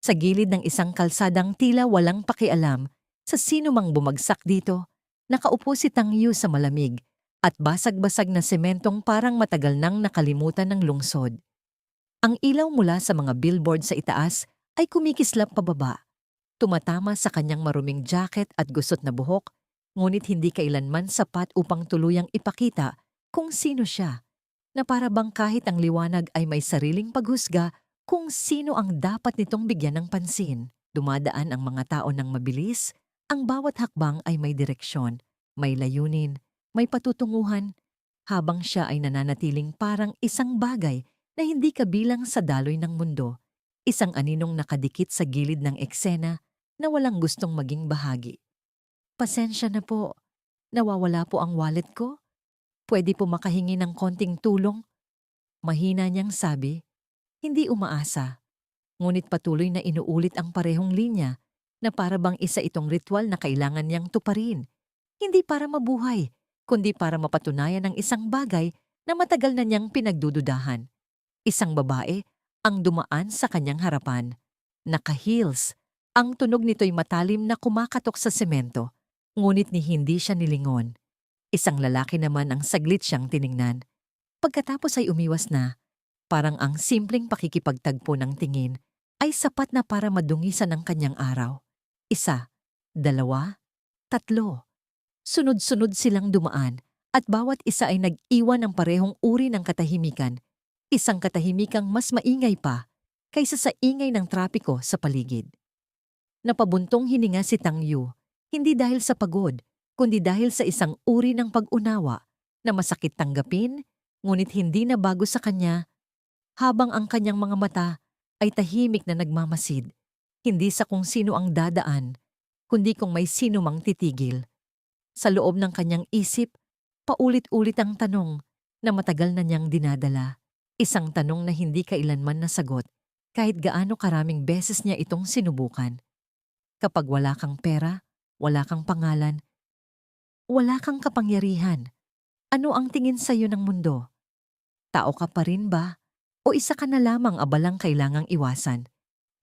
Sa gilid ng isang kalsadang tila walang pakialam sa sino mang bumagsak dito, nakaupo si Tang Yu sa malamig at basag-basag na sementong parang matagal nang nakalimutan ng lungsod. Ang ilaw mula sa mga billboard sa itaas ay kumikislap pababa, tumatama sa kanyang maruming jacket at gusot na buhok, ngunit hindi kailanman sapat upang tuluyang ipakita kung sino siya, na para bang kahit ang liwanag ay may sariling paghusga kung sino ang dapat nitong bigyan ng pansin. Dumadaan ang mga tao ng mabilis, ang bawat hakbang ay may direksyon, may layunin, may patutunguhan, habang siya ay nananatiling parang isang bagay na hindi kabilang sa daloy ng mundo, isang aninong nakadikit sa gilid ng eksena na walang gustong maging bahagi. Pasensya na po, nawawala po ang wallet ko. Pwede po makahingi ng konting tulong? Mahina niyang sabi, hindi umaasa. Ngunit patuloy na inuulit ang parehong linya na para bang isa itong ritual na kailangan niyang tuparin. Hindi para mabuhay, kundi para mapatunayan ng isang bagay na matagal na niyang pinagdududahan. Isang babae ang dumaan sa kanyang harapan. Naka-heels. Ang tunog nito'y matalim na kumakatok sa semento, ngunit ni hindi siya nilingon. Isang lalaki naman ang saglit siyang tiningnan. Pagkatapos ay umiwas na, parang ang simpleng pakikipagtagpo ng tingin ay sapat na para madungisan ang kanyang araw. Isa, dalawa, tatlo. Sunod-sunod silang dumaan at bawat isa ay nag-iwan ng parehong uri ng katahimikan, isang katahimikang mas maingay pa kaysa sa ingay ng trapiko sa paligid. Napabuntong hininga si Tang Yu, hindi dahil sa pagod, kundi dahil sa isang uri ng pag-unawa na masakit tanggapin, ngunit hindi na bago sa kanya, habang ang kanyang mga mata ay tahimik na nagmamasid, hindi sa kung sino ang dadaan, kundi kung may sino mang titigil. Sa loob ng kanyang isip, paulit-ulit ang tanong na matagal na niyang dinadala. Isang tanong na hindi kailanman nasagot kahit gaano karaming beses niya itong sinubukan. Kapag wala kang pera, wala kang pangalan, wala kang kapangyarihan, ano ang tingin sa'yo ng mundo? Tao ka pa rin ba? O isa ka na lamang abalang kailangang iwasan?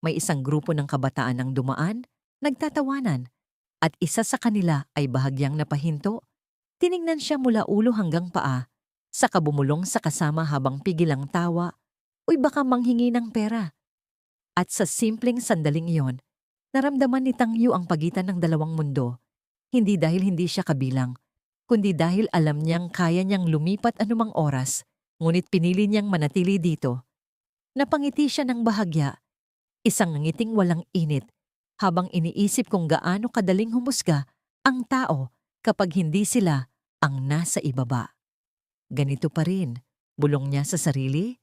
May isang grupo ng kabataan ang dumaan, nagtatawanan, at isa sa kanila ay bahagyang napahinto. Tiningnan siya mula ulo hanggang paa, saka bumulong sa kasama habang pigil ang tawa, uy baka manghingi ng pera. At sa simpleng sandaling iyon, naramdaman ni Tang Yu ang pagitan ng dalawang mundo, hindi dahil hindi siya kabilang, kundi dahil alam niyang kaya niyang lumipat anumang oras, ngunit pinili niyang manatili dito. Napangiti siya ng bahagya, isang ngiting walang init, habang iniisip kung gaano kadaling humusga ang tao kapag hindi sila ang nasa ibaba. Ganito pa rin, bulong niya sa sarili.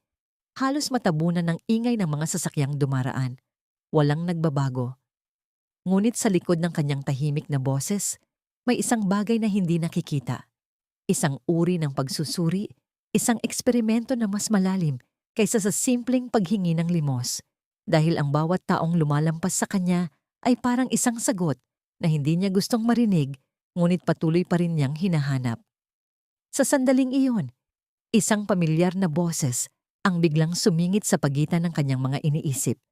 Halos matabunan ng ingay ng mga sasakyang dumaraan. Walang nagbabago. Ngunit sa likod ng kanyang tahimik na boses, may isang bagay na hindi nakikita. Isang uri ng pagsusuri, isang eksperimento na mas malalim kaysa sa simpleng paghingi ng limos. Dahil ang bawat taong lumalampas sa kanya ay parang isang sagot na hindi niya gustong marinig, ngunit patuloy pa rin niyang hinahanap. Sa sandaling iyon, isang pamilyar na boses ang biglang sumingit sa pagitan ng kanyang mga iniisip.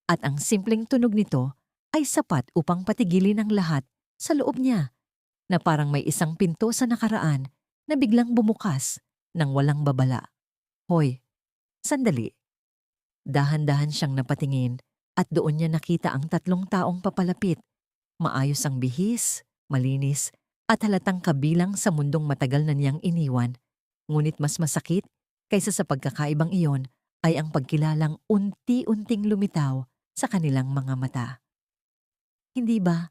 At ang simpleng tunog nito ay sapat upang patigilin ang lahat sa loob niya, na parang may isang pinto sa nakaraan na biglang bumukas ng walang babala. Hoy, sandali. Dahan-dahan siyang napatingin at doon niya nakita ang tatlong taong papalapit. Maayos ang bihis, malinis, at halatang kabilang sa mundong matagal na niyang iniwan. Ngunit mas masakit kaysa sa pagkakaibang iyon ay ang pagkilalang unti-unting lumitaw sa kanilang mga mata. Hindi ba?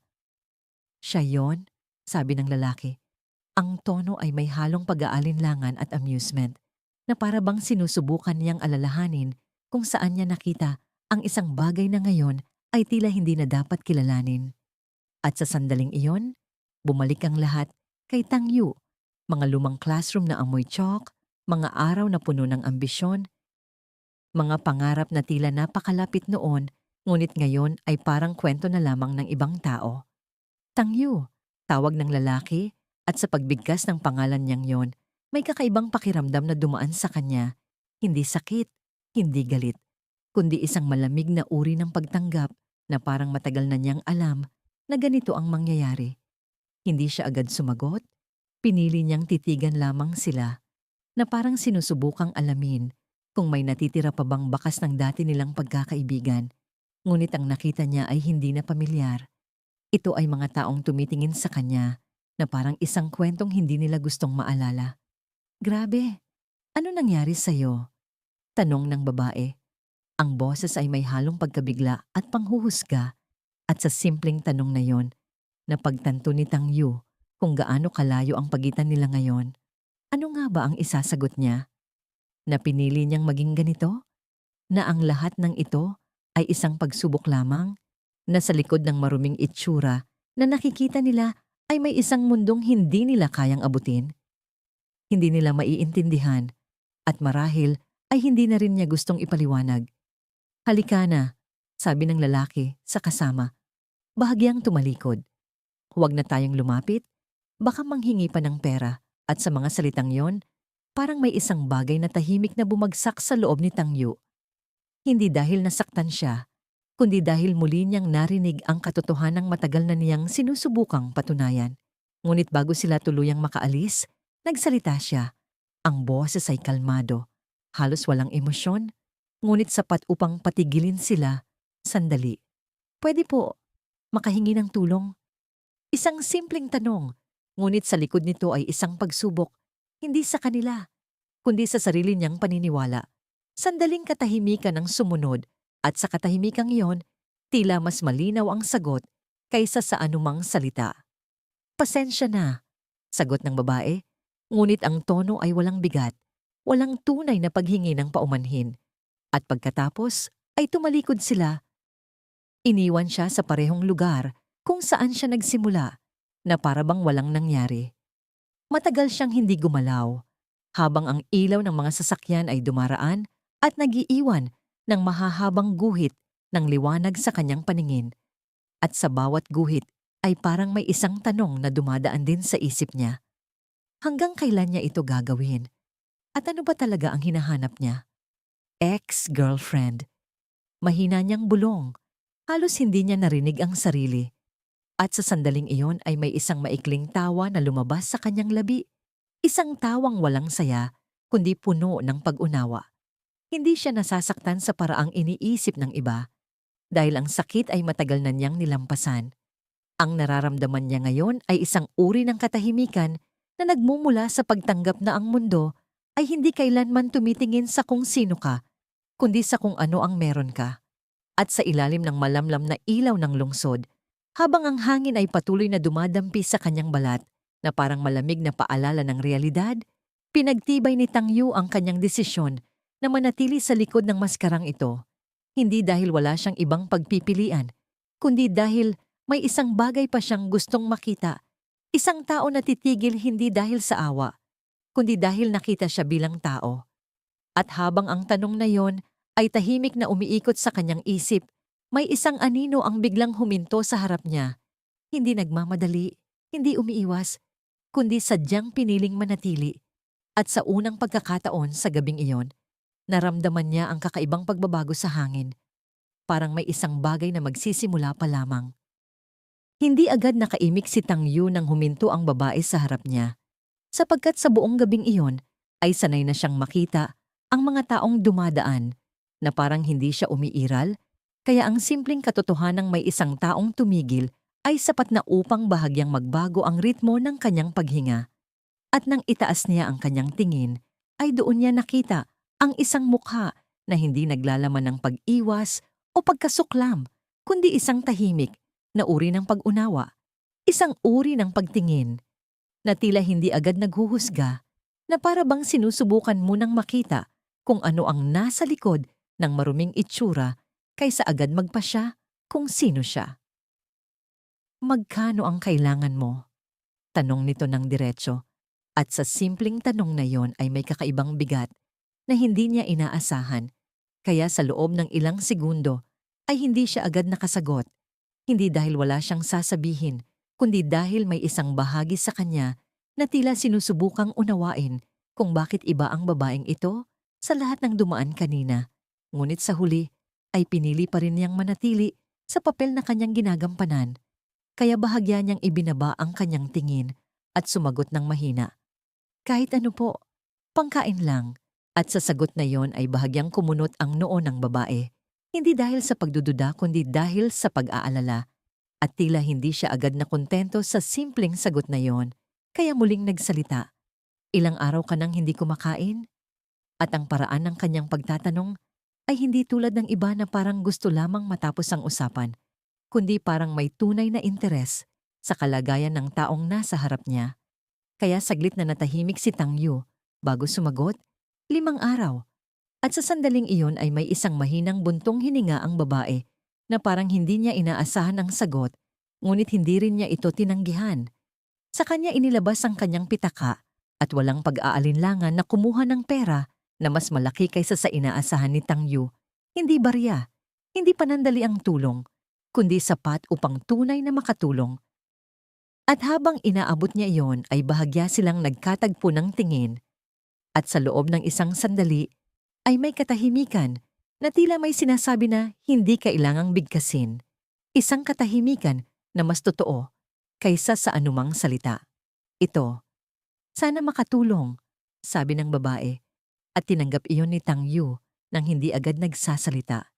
Siya yon, sabi ng lalaki. Ang tono ay may halong pag-aalinlangan at amusement, na para bang sinusubukan niyang alalahanin kung saan niya nakita ang isang bagay na ngayon ay tila hindi na dapat kilalanin. At sa sandaling iyon, bumalik ang lahat kay Tang Yu, mga lumang classroom na amoy chalk, mga araw na puno ng ambisyon, mga pangarap na tila napakalapit noon, ngunit ngayon ay parang kwento na lamang ng ibang tao. Tang Yu, tawag ng lalaki, at sa pagbigkas ng pangalan niyang yon, may kakaibang pakiramdam na dumaan sa kanya. Hindi sakit, hindi galit, kundi isang malamig na uri ng pagtanggap na parang matagal na niyang alam na ganito ang mangyayari. Hindi siya agad sumagot, pinili niyang titigan lamang sila na parang sinusubukang alamin kung may natitira pa bang bakas ng dati nilang pagkakaibigan. Ngunit ang nakita niya ay hindi na pamilyar. Ito ay mga taong tumitingin sa kanya na parang isang kwentong hindi nila gustong maalala. Grabe, ano nangyari sa'yo? Tanong ng babae. Ang boses ay may halong pagkabigla at panghuhusga, at sa simpleng tanong na yon, napagtanto ni Tang Yu kung gaano kalayo ang pagitan nila ngayon. Ano nga ba ang isasagot niya? Na pinili niyang maging ganito? Na ang lahat ng ito ay isang pagsubok lamang? Na sa likod ng maruming itsura na nakikita nila ay may isang mundong hindi nila kayang abutin? Hindi nila maiintindihan at marahil ay hindi na rin niya gustong ipaliwanag. Halika na, sabi ng lalaki sa kasama. Bahagyang tumalikod. Huwag na tayong lumapit, baka manghingi pa ng pera. At sa mga salitang yon, parang may isang bagay na tahimik na bumagsak sa loob ni Tang Yu. Hindi dahil nasaktan siya, kundi dahil muli niyang narinig ang katotohanang matagal na niyang sinusubukang patunayan. Ngunit bago sila tuluyang makaalis, nagsalita siya. Ang boses ay kalmado, halos walang emosyon, ngunit sapat upang patigilin sila. Sandali. Pwede po, makahingi ng tulong? Isang simpleng tanong. Ngunit sa likod nito ay isang pagsubok, hindi sa kanila, kundi sa sarili niyang paniniwala. Sandaling katahimikan ang sumunod, at sa katahimikang iyon, tila mas malinaw ang sagot kaysa sa anumang salita. Pasensya na, sagot ng babae, ngunit ang tono ay walang bigat, walang tunay na paghingi ng paumanhin. At pagkatapos ay tumalikod sila. Iniwan siya sa parehong lugar kung saan siya nagsimula, na para bang walang nangyari. Matagal siyang hindi gumalaw, habang ang ilaw ng mga sasakyan ay dumaraan at nagiiwan ng mahahabang guhit ng liwanag sa kanyang paningin. At sa bawat guhit ay parang may isang tanong na dumadaan din sa isip niya. Hanggang kailan niya ito gagawin? At ano ba talaga ang hinahanap niya? Ex-girlfriend. Mahina niyang bulong. Halos hindi niya narinig ang sarili. At sa sandaling iyon ay may isang maikling tawa na lumabas sa kanyang labi. Isang tawang walang saya, kundi puno ng pag-unawa. Hindi siya nasasaktan sa paraang iniisip ng iba, dahil ang sakit ay matagal na niyang nilampasan. Ang nararamdaman niya ngayon ay isang uri ng katahimikan na nagmumula sa pagtanggap na ang mundo ay hindi kailanman tumitingin sa kung sino ka, kundi sa kung ano ang meron ka. At sa ilalim ng malamlam na ilaw ng lungsod, habang ang hangin ay patuloy na dumadampi sa kanyang balat na parang malamig na paalala ng realidad, pinagtibay ni Tang Yu ang kanyang desisyon na manatili sa likod ng maskarang ito. Hindi dahil wala siyang ibang pagpipilian, kundi dahil may isang bagay pa siyang gustong makita. Isang tao na titigil hindi dahil sa awa, kundi dahil nakita siya bilang tao. At habang ang tanong na yon ay tahimik na umiikot sa kanyang isip, may isang anino ang biglang huminto sa harap niya. Hindi nagmamadali, hindi umiiwas, kundi sadyang piniling manatili. At sa unang pagkakataon sa gabing iyon, naramdaman niya ang kakaibang pagbabago sa hangin. Parang may isang bagay na magsisimula pa lamang. Hindi agad nakaimik si Tang Yu nang huminto ang babae sa harap niya, sapagkat sa buong gabing iyon ay sanay na siyang makita ang mga taong dumadaan na parang hindi siya umiiral. Kaya ang simpleng katotohanang may isang taong tumigil ay sapat na upang bahagyang magbago ang ritmo ng kanyang paghinga. At nang itaas niya ang kanyang tingin, ay doon niya nakita ang isang mukha na hindi naglalaman ng pag-iwas o pagkasuklam, kundi isang tahimik na uri ng pag-unawa, isang uri ng pagtingin, na tila hindi agad naghuhusga, na para bang sinusubukan munang makita kung ano ang nasa likod ng maruming itsura kaysa agad magpasya kung sino siya. Magkano ang kailangan mo? Tanong nito ng diretso, at sa simpleng tanong na yon ay may kakaibang bigat na hindi niya inaasahan, kaya sa loob ng ilang segundo ay hindi siya agad nakasagot, hindi dahil wala siyang sasabihin, kundi dahil may isang bahagi sa kanya na tila sinusubukang unawain kung bakit iba ang babaeng ito sa lahat ng dumaan kanina. Ngunit sa huli, ay pinili pa rin niyang manatili sa papel na kanyang ginagampanan, kaya bahagya niyang ibinaba ang kanyang tingin at sumagot ng mahina. Kahit ano po, pangkain lang. At sa sagot na yon ay bahagyang kumunot ang noo ng babae. Hindi dahil sa pagdududa kundi dahil sa pag-aalala. At tila hindi siya agad na kontento sa simpleng sagot na yon. Kaya muling nagsalita. Ilang araw ka nang hindi kumakain? At ang paraan ng kanyang pagtatanong ay hindi tulad ng iba na parang gusto lamang matapos ang usapan, kundi parang may tunay na interes sa kalagayan ng taong nasa harap niya. Kaya saglit na natahimik si Tang Yu bago sumagot, 5 araw. At sa sandaling iyon ay may isang mahinang buntong hininga ang babae na parang hindi niya inaasahan ang sagot, ngunit hindi rin niya ito tinanggihan. Sa kanya inilabas ang kanyang pitaka at walang pag-aalinlangan na kumuha ng pera na mas malaki kaysa sa inaasahan ni Tang Yu. Hindi barya, hindi panandali ang tulong, kundi sapat upang tunay na makatulong. At habang inaabot niya iyon ay bahagya silang nagkatagpo ng tingin. At sa loob ng isang sandali ay may katahimikan na tila may sinasabi na hindi kailangang bigkasin. Isang katahimikan na mas totoo kaysa sa anumang salita. Ito, sana makatulong, sabi ng babae, at tinanggap iyon ni Tang Yu nang hindi agad nagsasalita.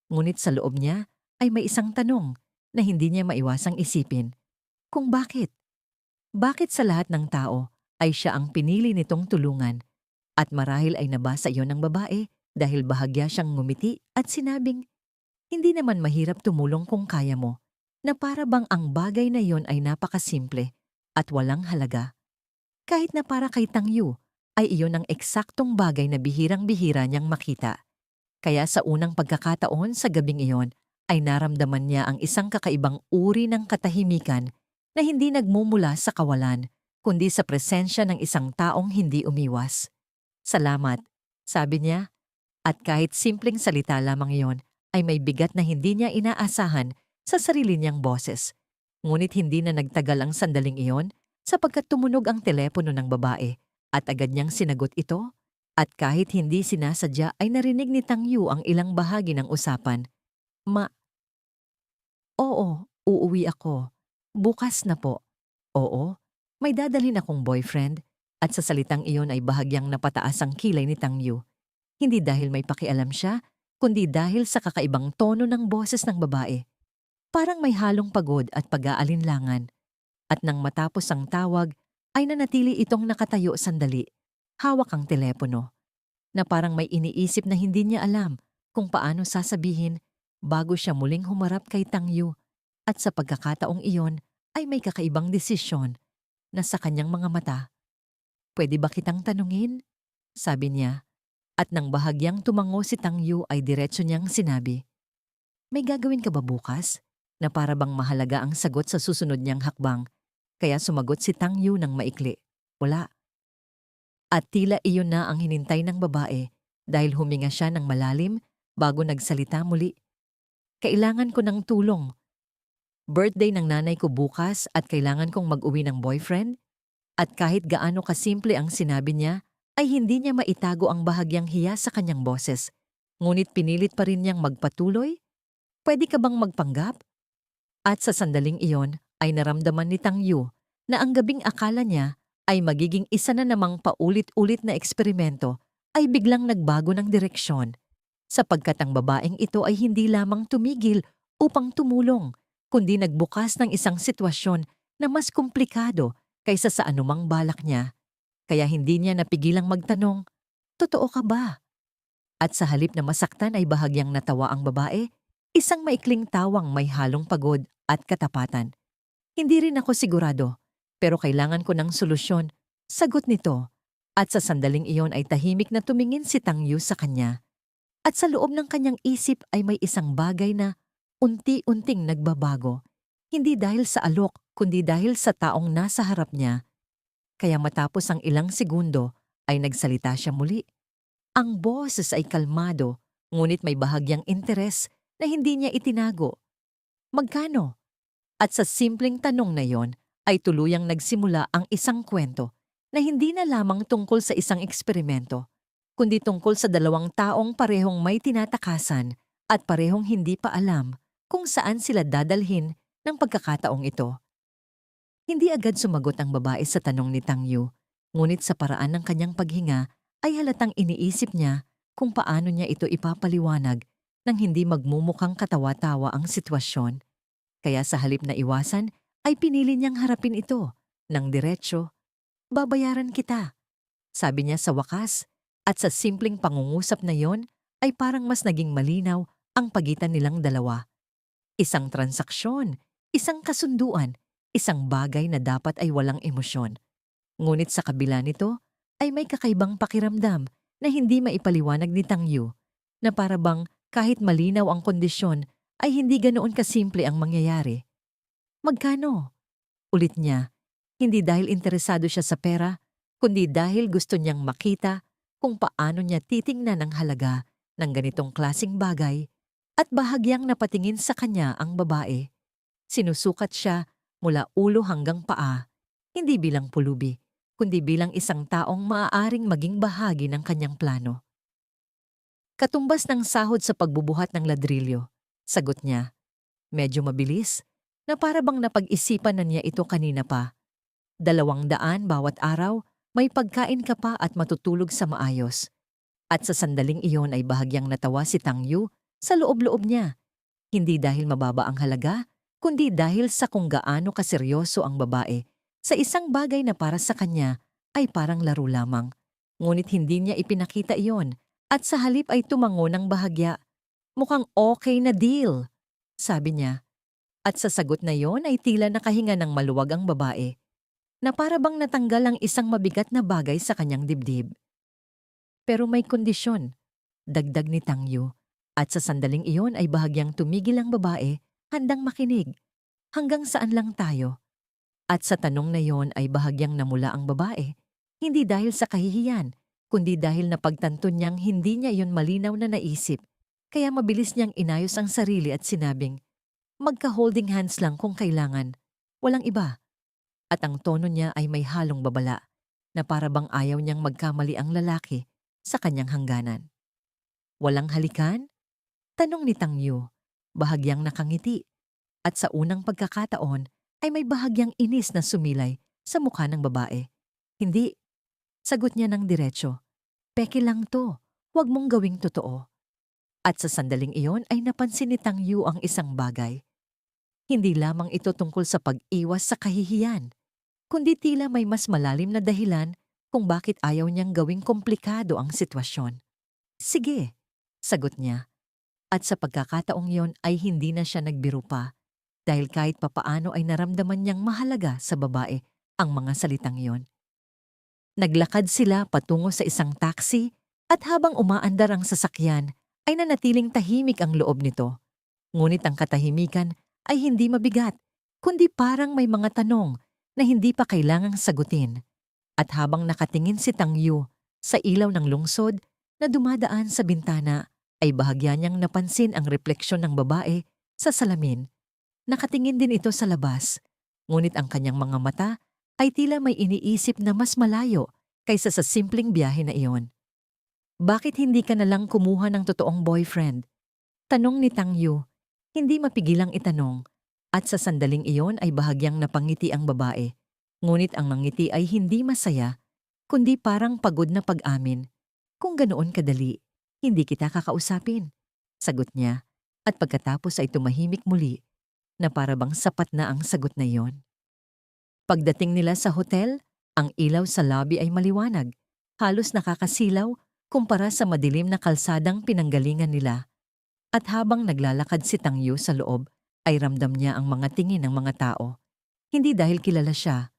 Ngunit sa loob niya ay may isang tanong na hindi niya maiwasang isipin. Kung bakit? Bakit sa lahat ng tao ay siya ang pinili nitong tulungan? At marahil ay nabasa iyon ng babae dahil bahagya siyang ngumiti at sinabing, hindi naman mahirap tumulong kung kaya mo, na para bang ang bagay na iyon ay napakasimple at walang halaga. Kahit na para kay Tang Yu, ay iyon ang eksaktong bagay na bihirang-bihira niyang makita. Kaya sa unang pagkakataon sa gabing iyon, ay naramdaman niya ang isang kakaibang uri ng katahimikan na hindi nagmumula sa kawalan, kundi sa presensya ng isang taong hindi umiwas. Salamat, sabi niya, at kahit simpleng salita lamang iyon ay may bigat na hindi niya inaasahan sa sarili niyang boses. Ngunit hindi na nagtagal ang sandaling iyon sapagkat tumunog ang telepono ng babae at agad niyang sinagot ito at kahit hindi sinasadya ay narinig ni Tang Yu ang ilang bahagi ng usapan. Oo, uuwi ako. Bukas na po. Oo, may dadalhin akong boyfriend. At sa salitang iyon ay bahagyang napataas ang kilay ni Tang Yu. Hindi dahil may pakialam siya, kundi dahil sa kakaibang tono ng boses ng babae. Parang may halong pagod at pag-aalinlangan. At nang matapos ang tawag, ay nanatili itong nakatayo sandali, hawak ang telepono, na parang may iniisip na hindi niya alam kung paano sasabihin bago siya muling humarap kay Tang Yu. At sa pagkakataong iyon ay may kakaibang desisyon na sa kanyang mga mata. Pwede ba kitang tanungin? Sabi niya. At nang bahagyang tumango si Tang Yu ay diretso niyang sinabi, may gagawin ka ba bukas? Na para bang mahalaga ang sagot sa susunod niyang hakbang. Kaya sumagot si Tang Yu ng maikli. Wala. At tila iyon na ang hinintay ng babae dahil huminga siya ng malalim bago nagsalita muli. Kailangan ko ng tulong. Birthday ng nanay ko bukas at kailangan kong mag-uwi ng boyfriend. At kahit gaano kasimple ang sinabi niya, ay hindi niya maitago ang bahagyang hiya sa kanyang boses. Ngunit pinilit pa rin niyang magpatuloy. Pwede ka bang magpanggap? At sa sandaling iyon ay naramdaman ni Tang Yu na ang gabing akala niya ay magiging isa na namang paulit-ulit na eksperimento ay biglang nagbago ng direksyon. Sapagkat ang babaeng ito ay hindi lamang tumigil upang tumulong, kundi nagbukas ng isang sitwasyon na mas komplikado kaysa sa anumang balak niya. Kaya hindi niya napigilang magtanong, totoo ka ba? At sa halip na masaktan ay bahagyang natawa ang babae, isang maikling tawang may halong pagod at katapatan. Hindi rin ako sigurado, pero kailangan ko ng solusyon, sagot nito. At sa sandaling iyon ay tahimik na tumingin si Tang Yu sa kanya. At sa loob ng kanyang isip ay may isang bagay na unti-unting nagbabago. Hindi dahil sa alok, kundi dahil sa taong nasa harap niya. Kaya matapos ang ilang segundo ay nagsalita siya muli. Ang boses ay kalmado, ngunit may bahagyang interes na hindi niya itinago. Magkano? At sa simpleng tanong na yon ay tuluyang nagsimula ang isang kwento na hindi na lamang tungkol sa isang eksperimento, kundi tungkol sa 2 taong parehong may tinatakasan at parehong hindi pa alam kung saan sila dadalhin ng pagkakataong ito. Hindi agad sumagot ang babae sa tanong ni Tang Yu, ngunit sa paraan ng kanyang paghinga ay halatang iniisip niya kung paano niya ito ipapaliwanag nang hindi magmumukhang katawa-tawa ang sitwasyon. Kaya sa halip na iwasan ay pinili niyang harapin ito ng diretsyo. Babayaran kita, sabi niya sa wakas, at sa simpleng pangungusap na yon ay parang mas naging malinaw ang pagitan nilang dalawa. Isang transaksyon, isang kasunduan, isang bagay na dapat ay walang emosyon. Ngunit sa kabila nito ay may kakaibang pakiramdam na hindi maipaliwanag ni Tang Yu, na para bang kahit malinaw ang kondisyon ay hindi ganoon kasimple ang mangyayari. Magkano? Ulit niya, hindi dahil interesado siya sa pera, kundi dahil gusto niyang makita kung paano niya titingnan ang halaga ng ganitong klasing bagay, at bahagyang napatingin sa kanya ang babae. Sinusukat siya mula ulo hanggang paa, hindi bilang pulubi, kundi bilang isang taong maaaring maging bahagi ng kanyang plano. Katumbas ng sahod sa pagbubuhat ng ladrilyo, sagot niya. Medyo mabilis, na para bang napag-isipan na niya ito kanina pa. 200 bawat araw, may pagkain ka pa at matutulog sa maayos. At sa sandaling iyon ay bahagyang natawa si Tang Yu sa loob-loob niya. Hindi dahil mababa ang halaga, kundi dahil sa kung gaano kaseryoso ang babae sa isang bagay na para sa kanya ay parang laro lamang. Ngunit hindi niya ipinakita iyon at sa halip ay tumango ng bahagya. Mukhang okay na deal, sabi niya. At sa sagot na iyon ay tila nakahinga ng maluwag ang babae, na para bang natanggal ang isang mabigat na bagay sa kanyang dibdib. Pero may kondisyon, dagdag ni Tang Yu, at sa sandaling iyon ay bahagyang tumigil ang babae, handang makinig. Hanggang saan lang tayo? At sa tanong na iyon ay bahagyang namula ang babae, hindi dahil sa kahihiyan, kundi dahil napagtanto niyang hindi niya iyon malinaw na naisip, kaya mabilis niyang inayos ang sarili at sinabing, magka-holding hands lang kung kailangan, walang iba. At ang tono niya ay may halong babala, na para bang ayaw niyang magkamali ang lalaki sa kanyang hangganan. Walang halikan? Tanong ni Tang Yu, bahagyang nakangiti, at sa unang pagkakataon ay may bahagyang inis na sumilay sa mukha ng babae. Hindi, sagot niya ng diretsyo. Peke lang to, huwag mong gawing totoo. At sa sandaling iyon ay napansin ni Tang Yu ang isang bagay. Hindi lamang ito tungkol sa pag-iwas sa kahihiyan, kundi tila may mas malalim na dahilan kung bakit ayaw niyang gawing komplikado ang sitwasyon. Sige, sagot niya. At sa pagkakataong iyon ay hindi na siya nagbiro pa, dahil kahit papaano ay naramdaman niyang mahalaga sa babae ang mga salitang iyon. Naglakad sila patungo sa isang taxi at habang umaandar ang sasakyan ay nanatiling tahimik ang loob nito. Ngunit ang katahimikan ay hindi mabigat, kundi parang may mga tanong na hindi pa kailangang sagutin. At habang nakatingin si Tang Yu sa ilaw ng lungsod na dumadaan sa bintana, ay bahagya niyang napansin ang refleksyon ng babae sa salamin. Nakatingin din ito sa labas, ngunit ang kanyang mga mata ay tila may iniisip na mas malayo kaysa sa simpleng biyahe na iyon. Bakit hindi ka nalang kumuha ng totoong boyfriend? Tanong ni Tang Yu, hindi mapigilang itanong, at sa sandaling iyon ay bahagyang napangiti ang babae. Ngunit ang mangiti ay hindi masaya, kundi parang pagod na pag-amin. Kung ganoon kadali, hindi kita kakausapin, sagot niya, at pagkatapos ay tumahimik muli, na para bang sapat na ang sagot na iyon. Pagdating nila sa hotel, ang ilaw sa lobby ay maliwanag, halos nakakasilaw kumpara sa madilim na kalsadang pinanggalingan nila. At habang naglalakad si Tang Yu sa loob, ay ramdam niya ang mga tingin ng mga tao. Hindi dahil kilala siya,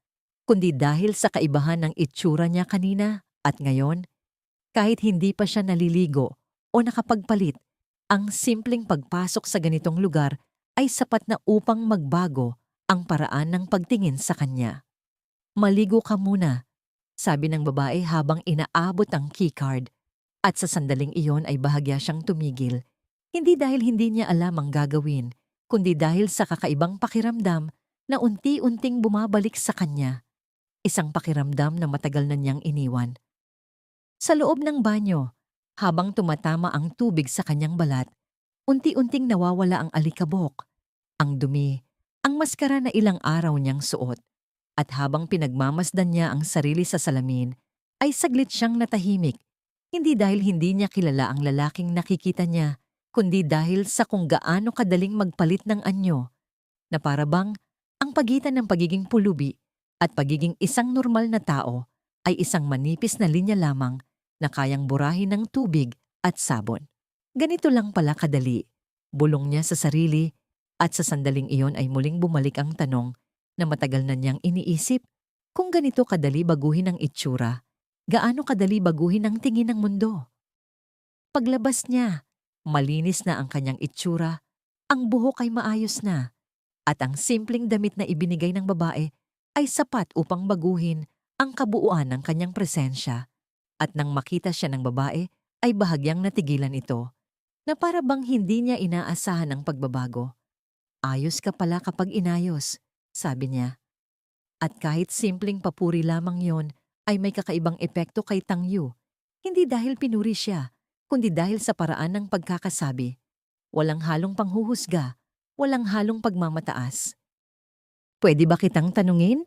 kundi dahil sa kaibahan ng itsura niya kanina at ngayon. Kahit hindi pa siya naliligo o nakapagpalit, ang simpleng pagpasok sa ganitong lugar ay sapat na upang magbago ang paraan ng pagtingin sa kanya. Maligo ka muna, sabi ng babae habang inaabot ang keycard, at sa sandaling iyon ay bahagya siyang tumigil. Hindi dahil hindi niya alam ang gagawin, kundi dahil sa kakaibang pakiramdam na unti-unting bumabalik sa kanya. Isang pakiramdam na matagal na niyang iniwan. Sa loob ng banyo, habang tumatama ang tubig sa kanyang balat, Unti-unting nawawala ang alikabok, ang dumi, ang maskara na ilang araw niyang suot. At habang pinagmamasdan niya ang sarili sa salamin, ay saglit siyang natahimik. Hindi dahil hindi niya kilala ang lalaking nakikita niya, kundi dahil sa kung gaano kadaling magpalit ng anyo, na para bang ang pagitan ng pagiging pulubi at pagiging isang normal na tao ay isang manipis na linya lamang na kayang burahin ng tubig at sabon. Ganito lang pala kadali, bulong niya sa sarili, at sa sandaling iyon ay muling bumalik ang tanong na matagal na niyang iniisip. Kung ganito kadali baguhin ang itsura, gaano kadali baguhin ang tingin ng mundo? Paglabas niya, malinis na ang kanyang itsura, ang buhok ay maayos na, at ang simpleng damit na ibinigay ng babae ay sapat upang baguhin ang kabuuan ng kanyang presensya. At nang makita siya ng babae, ay bahagyang natigilan ito, na para bang hindi niya inaasahan ang pagbabago. Ayos ka pala kapag inayos, sabi niya. At kahit simpleng papuri lamang yon, ay may kakaibang epekto kay Tang Yu. Hindi dahil pinuri siya, kundi dahil sa paraan ng pagkakasabi. Walang halong panghuhusga, walang halong pagmamataas. Pwede ba kitang tanungin?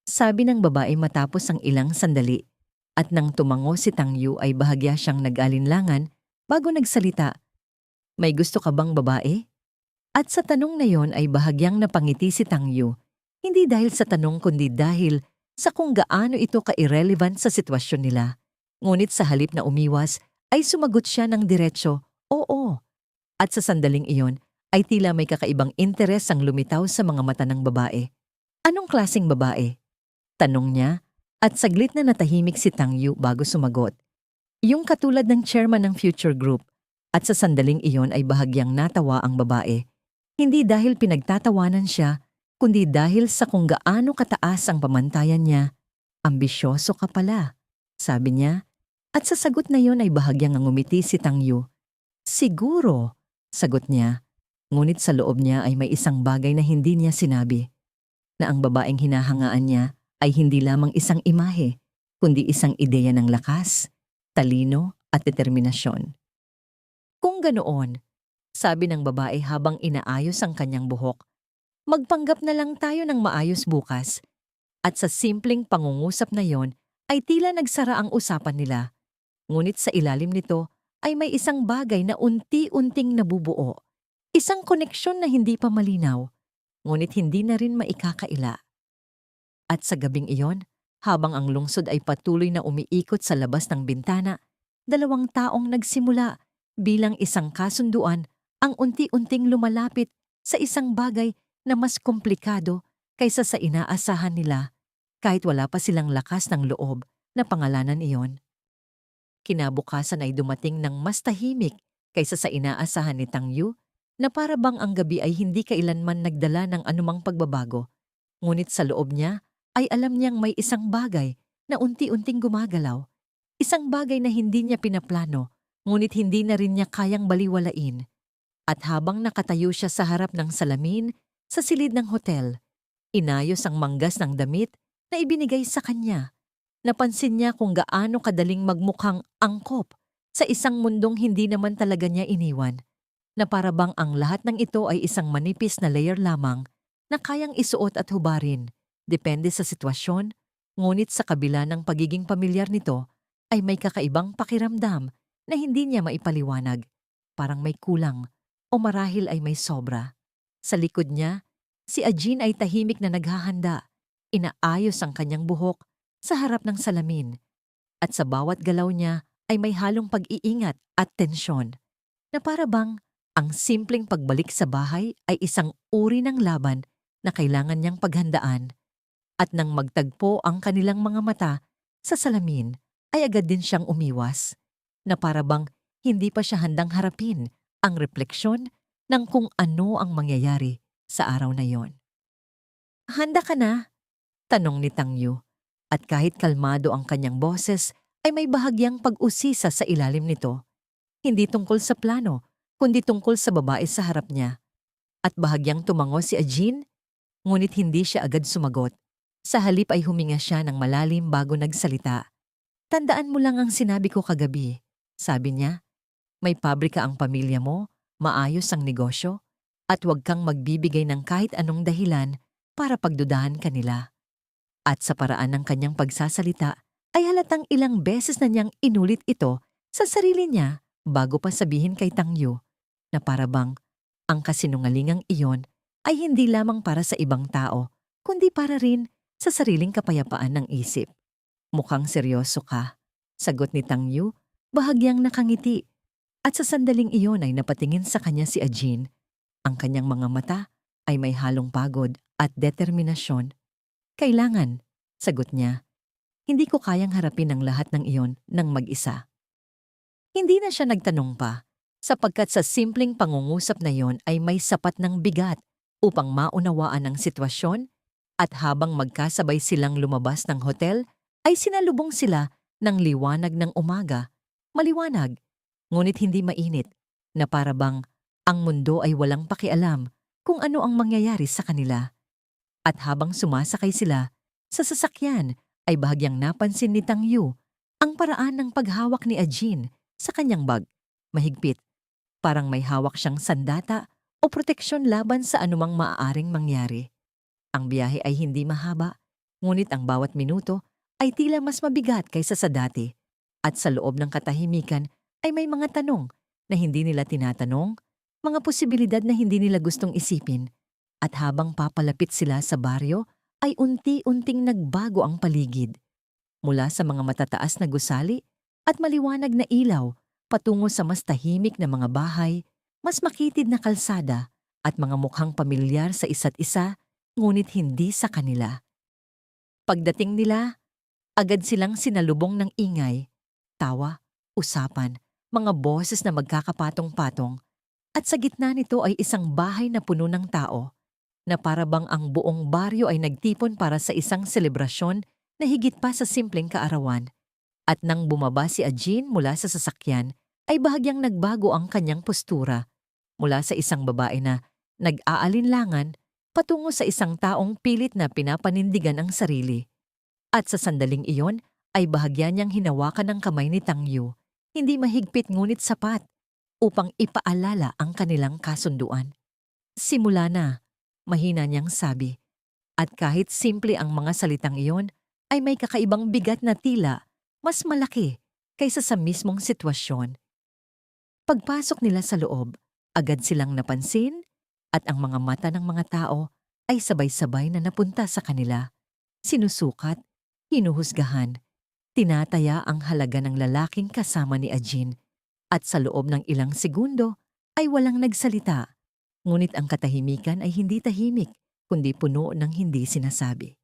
Sabi ng babae matapos ang ilang sandali. At nang tumango si Tang Yu ay bahagya siyang nag-alinlangan bago nagsalita. May gusto ka bang babae? At sa tanong na yon ay bahagyang napangiti si Tang Yu. Hindi dahil sa tanong kundi dahil sa kung gaano ito ka-irrelevant sa sitwasyon nila. Ngunit sa halip na umiwas ay sumagot siya ng diretsyo, oo. At sa sandaling iyon ay tila may kakaibang interes ang lumitaw sa mga mata ng babae. Anong klaseng babae? Tanong niya, at saglit na natahimik si Tang Yu bago sumagot. Yung katulad ng chairman ng Future Group. At sa sandaling iyon ay bahagyang natawa ang babae. Hindi dahil pinagtatawanan siya, kundi dahil sa kung gaano kataas ang pamantayan niya. Ambisyoso ka pala, sabi niya. At sa sagot na yon ay bahagyang ngumiti si Tang Yu. Siguro, sagot niya. Ngunit sa loob niya ay may isang bagay na hindi niya sinabi. Na ang babaeng hinahangaan niya ay hindi lamang isang imahe, kundi isang ideya ng lakas, talino at determinasyon. Kung ganoon, sabi ng babae habang inaayos ang kanyang buhok, magpanggap na lang tayo ng maayos bukas. At sa simpleng pangungusap na yon ay tila nagsara ang usapan nila. Ngunit sa ilalim nito ay may isang bagay na unti-unting nabubuo. Isang koneksyon na hindi pa malinaw, ngunit hindi na rin maikakaila. At sa gabing iyon, habang ang lungsod ay patuloy na umiikot sa labas ng bintana, dalawang taong nagsimula bilang isang kasunduan ang unti-unting lumalapit sa isang bagay na mas komplikado kaysa sa inaasahan nila kahit wala pa silang lakas ng loob na pangalanan iyon. Kinabukasan ay dumating ng mas tahimik kaysa sa inaasahan ni Tang Yu na para bang ang gabi ay hindi kailanman nagdala ng anumang pagbabago. Ngunit sa loob niya ay alam niyang may isang bagay na unti-unting gumagalaw. Isang bagay na hindi niya pinaplano, ngunit hindi na rin niya kayang baliwalain. At habang nakatayo siya sa harap ng salamin, sa silid ng hotel, inayos ang manggas ng damit na ibinigay sa kanya. Napansin niya kung gaano kadaling magmukhang angkop sa isang mundong hindi naman talaga niya iniwan. Na para bang ang lahat ng ito ay isang manipis na layer lamang na kayang isuot at hubarin, depende sa sitwasyon, ngunit sa kabila ng pagiging pamilyar nito ay may kakaibang pakiramdam na hindi niya maipaliwanag. Parang may kulang o marahil ay may sobra. Sa likod niya, si Ajin ay tahimik na naghahanda, inaayos ang kanyang buhok sa harap ng salamin. At sa bawat galaw niya ay may halong pag-iingat at tensyon, na para bang ang simpleng pagbalik sa bahay ay isang uri ng laban na kailangan niyang paghandaan. At nang magtagpo ang kanilang mga mata sa salamin, ay agad din siyang umiwas, na para bang hindi pa siya handang harapin ang refleksyon ng kung ano ang mangyayari sa araw na yon. Handa ka na? Tanong ni Tang Yu. At kahit kalmado ang kanyang boses, ay may bahagyang pag-usisa sa ilalim nito. Hindi tungkol sa plano, kundi tungkol sa babae sa harap niya. At bahagyang tumango si Ajin, ngunit hindi siya agad sumagot. Sa halip ay huminga siya ng malalim bago nagsalita. Tandaan mo lang ang sinabi ko kagabi, sabi niya. May pabrika ang pamilya mo maayos ang negosyo, at huwag kang magbibigay ng kahit anong dahilan para pagdudahan kanila. At sa paraan ng kanyang pagsasalita, ay halatang ilang beses na niyang inulit ito sa sarili niya bago pa sabihin kay Tang Yu na para bang ang kasinungalingang iyon ay hindi lamang para sa ibang tao, kundi para rin sa sariling kapayapaan ng isip. Mukhang seryoso ka, sagot ni Tang Yu, bahagyang nakangiti. At sa sandaling iyon ay napatingin sa kanya si Ajin. Ang kanyang mga mata ay may halong pagod at determinasyon. Kailangan, sagot niya. Hindi ko kayang harapin ang lahat ng iyon ng mag-isa. Hindi na siya nagtanong pa, sapagkat sa simpleng pangungusap na iyon ay may sapat ng bigat upang maunawaan ang sitwasyon, at habang magkasabay silang lumabas ng hotel, ay sinalubong sila ng liwanag ng umaga. Maliwanag, ngunit hindi mainit, na para bang ang mundo ay walang pakialam kung ano ang mangyayari sa kanila. At habang sumasakay sila sa sasakyan, ay bahagyang napansin ni Tang Yu ang paraan ng paghawak ni Ajin sa kanyang bag. Mahigpit, parang may hawak siyang sandata o proteksyon laban sa anumang maaaring mangyari. Ang biyahe ay hindi mahaba, ngunit ang bawat minuto ay tila mas mabigat kaysa sa dati. At sa loob ng katahimikan ay may mga tanong na hindi nila tinatanong, mga posibilidad na hindi nila gustong isipin. At habang papalapit sila sa baryo, ay unti-unting nagbago ang paligid. Mula sa mga matataas na gusali at maliwanag na ilaw patungo sa mas tahimik na mga bahay, mas makitid na kalsada at mga mukhang pamilyar sa isa't isa, ngunit hindi sa kanila. Pagdating nila, agad silang sinalubong ng ingay, tawa, usapan, mga boses na magkakapatong-patong, at sa gitna nito ay isang bahay na puno ng tao, na para bang ang buong baryo ay nagtipon para sa isang selebrasyon na higit pa sa simpleng kaarawan. At nang bumaba si Ajin mula sa sasakyan, ay bahagyang nagbago ang kanyang postura, mula sa isang babae na nag-aalinlangan patungo sa isang taong pilit na pinapanindigan ang sarili. At sa sandaling iyon ay bahagya niyang hinawakan ng kamay ni Tang Yu, hindi mahigpit ngunit sapat, upang ipaalala ang kanilang kasunduan. Simula na, mahina niyang sabi, at kahit simple ang mga salitang iyon, ay may kakaibang bigat na tila mas malaki kaysa sa mismong sitwasyon. Pagpasok nila sa loob, agad silang napansin, at ang mga mata ng mga tao ay sabay-sabay na napunta sa kanila. Sinusukat, hinuhusgahan, tinataya ang halaga ng lalaking kasama ni Ajin, at sa loob ng ilang segundo ay walang nagsalita. Ngunit ang katahimikan ay hindi tahimik, kundi puno ng hindi sinasabi.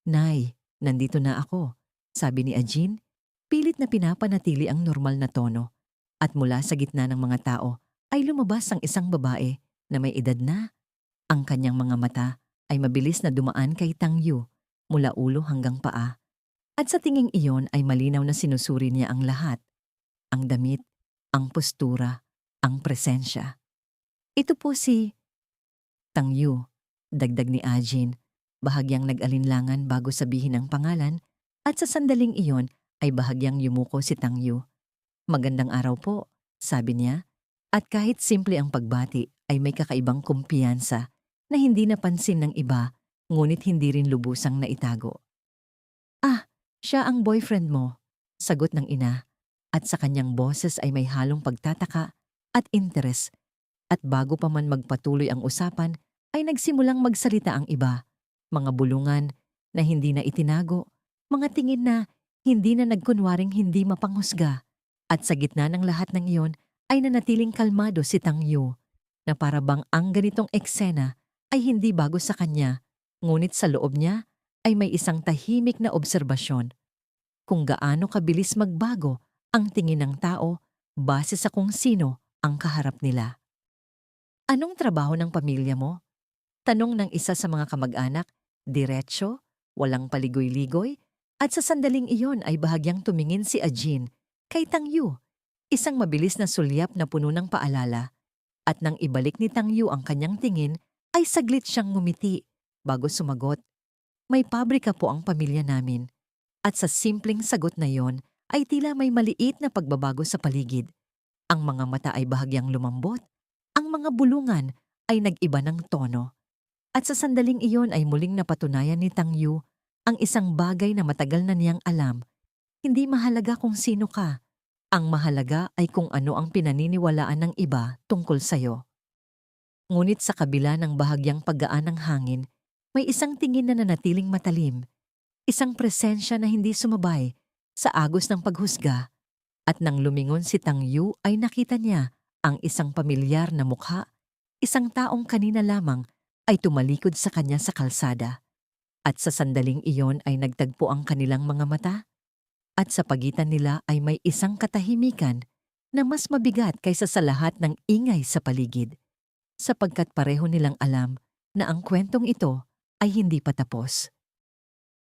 "Nay, nandito na ako," sabi ni Ajin, pilit na pinapanatili ang normal na tono. At mula sa gitna ng mga tao ay lumabas ang isang babae na may edad na. Ang kanyang mga mata ay mabilis na dumaan kay Tang Yu mula ulo hanggang paa. At sa tinging iyon ay malinaw na sinusuri niya ang lahat. Ang damit, ang postura, ang presensya. "Ito po si Tang Yu," dagdag ni Ajin, bahagyang nag-alinlangan bago sabihin ang pangalan, at sa sandaling iyon ay bahagyang yumuko si Tang Yu. "Magandang araw po," sabi niya, at kahit simple ang pagbati ay may kakaibang kumpiyansa na hindi napansin ng iba, ngunit hindi rin lubusang naitago. "Ah, siya ang boyfriend mo," sagot ng ina, at sa kanyang boses ay may halong pagtataka at interes. At bago pa man magpatuloy ang usapan, ay nagsimulang magsalita ang iba. Mga bulungan na hindi na itinago, mga tingin na hindi na nagkunwaring hindi mapanghusga. At sa gitna ng lahat ng iyon ay nanatiling kalmado si Tang Yu, na para bang ang ganitong eksena ay hindi bago sa kanya, ngunit sa loob niya ay may isang tahimik na obserbasyon. Kung gaano kabilis magbago ang tingin ng tao base sa kung sino ang kaharap nila. "Anong trabaho ng pamilya mo?" tanong ng isa sa mga kamag-anak, diretso, walang paligoy-ligoy, at sa sandaling iyon ay bahagyang tumingin si Ajin kay Tang Yu, isang mabilis na sulyap na puno ng paalala. At nang ibalik ni Tang Yu ang kanyang tingin, ay saglit siyang ngumiti bago sumagot, "May pabrika po ang pamilya namin." At sa simpleng sagot na yon ay tila may maliit na pagbabago sa paligid. Ang mga mata ay bahagyang lumambot, ang mga bulungan ay nag-iba ng tono. At sa sandaling iyon ay muling napatunayan ni Tang Yu ang isang bagay na matagal na niyang alam. Hindi mahalaga kung sino ka. Ang mahalaga ay kung ano ang pinaniniwalaan ng iba tungkol sa'yo. Ngunit sa kabila ng bahagyang paggaan ng hangin, may isang tingin na nanatiling matalim, isang presensya na hindi sumabay sa agos ng paghusga. At nang lumingon si Tang Yu ay nakita niya ang isang pamilyar na mukha, isang taong kanina lamang ay tumalikod sa kanya sa kalsada. At sa sandaling iyon ay nagtagpo ang kanilang mga mata, at sa pagitan nila ay may isang katahimikan na mas mabigat kaysa sa lahat ng ingay sa paligid, sapagkat pareho nilang alam na ang kwentong ito ay hindi pa tapos.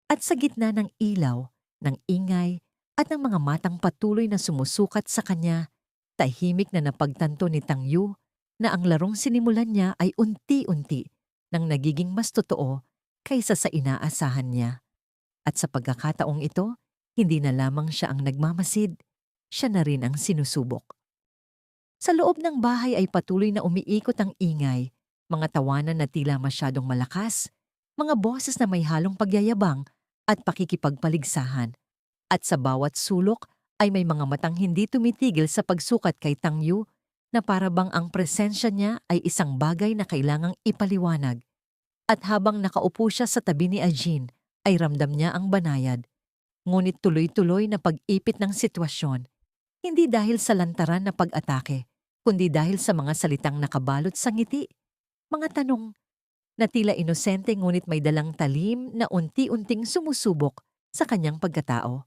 At sa gitna ng ilaw, ng ingay, at ng mga matang patuloy na sumusukat sa kanya, tahimik na napagtanto ni Tang Yu na ang larong sinimulan niya ay unti-unti nang nagiging mas totoo kaysa sa inaasahan niya. At sa pagkakataong ito, hindi na lamang siya ang nagmamasid, siya na rin ang sinusubok. Sa loob ng bahay ay patuloy na umiikot ang ingay, mga tawanan na tila masyadong malakas, mga boses na may halong pagyayabang at pakikipagpaligsahan. At sa bawat sulok ay may mga matang hindi tumitigil sa pagsukat kay Tang Yu na para bang ang presensya niya ay isang bagay na kailangang ipaliwanag. At habang nakaupo siya sa tabi ni Ajin, ay ramdam niya ang banayad. Ngunit tuloy-tuloy na pag-ipit ng sitwasyon, hindi dahil sa lantaran na pag-atake, kundi dahil sa mga salitang nakabalot sa ngiti. Mga tanong na tila inosente ngunit may dalang talim na unti-unting sumusubok sa kanyang pagkatao.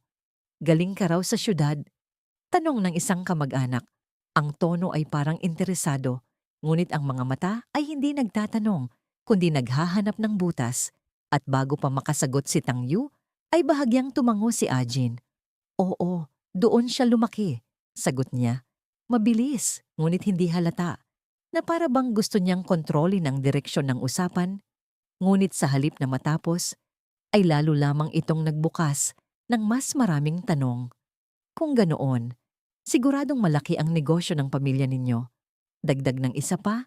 Galing ka raw sa syudad? Tanong ng isang kamag-anak. Ang tono ay parang interesado, ngunit ang mga mata ay hindi nagtatanong, kundi naghahanap ng butas. At bago pa makasagot si Tang Yu, ay bahagyang tumango si Ajin. Oo, doon siya lumaki, sagot niya. Mabilis, ngunit hindi halata, na para bang gusto niyang kontrolin ang direksyon ng usapan. Ngunit sa halip na matapos, ay lalo lamang itong nagbukas ng mas maraming tanong. Kung ganoon, siguradong malaki ang negosyo ng pamilya ninyo. Dagdag ng isa pa,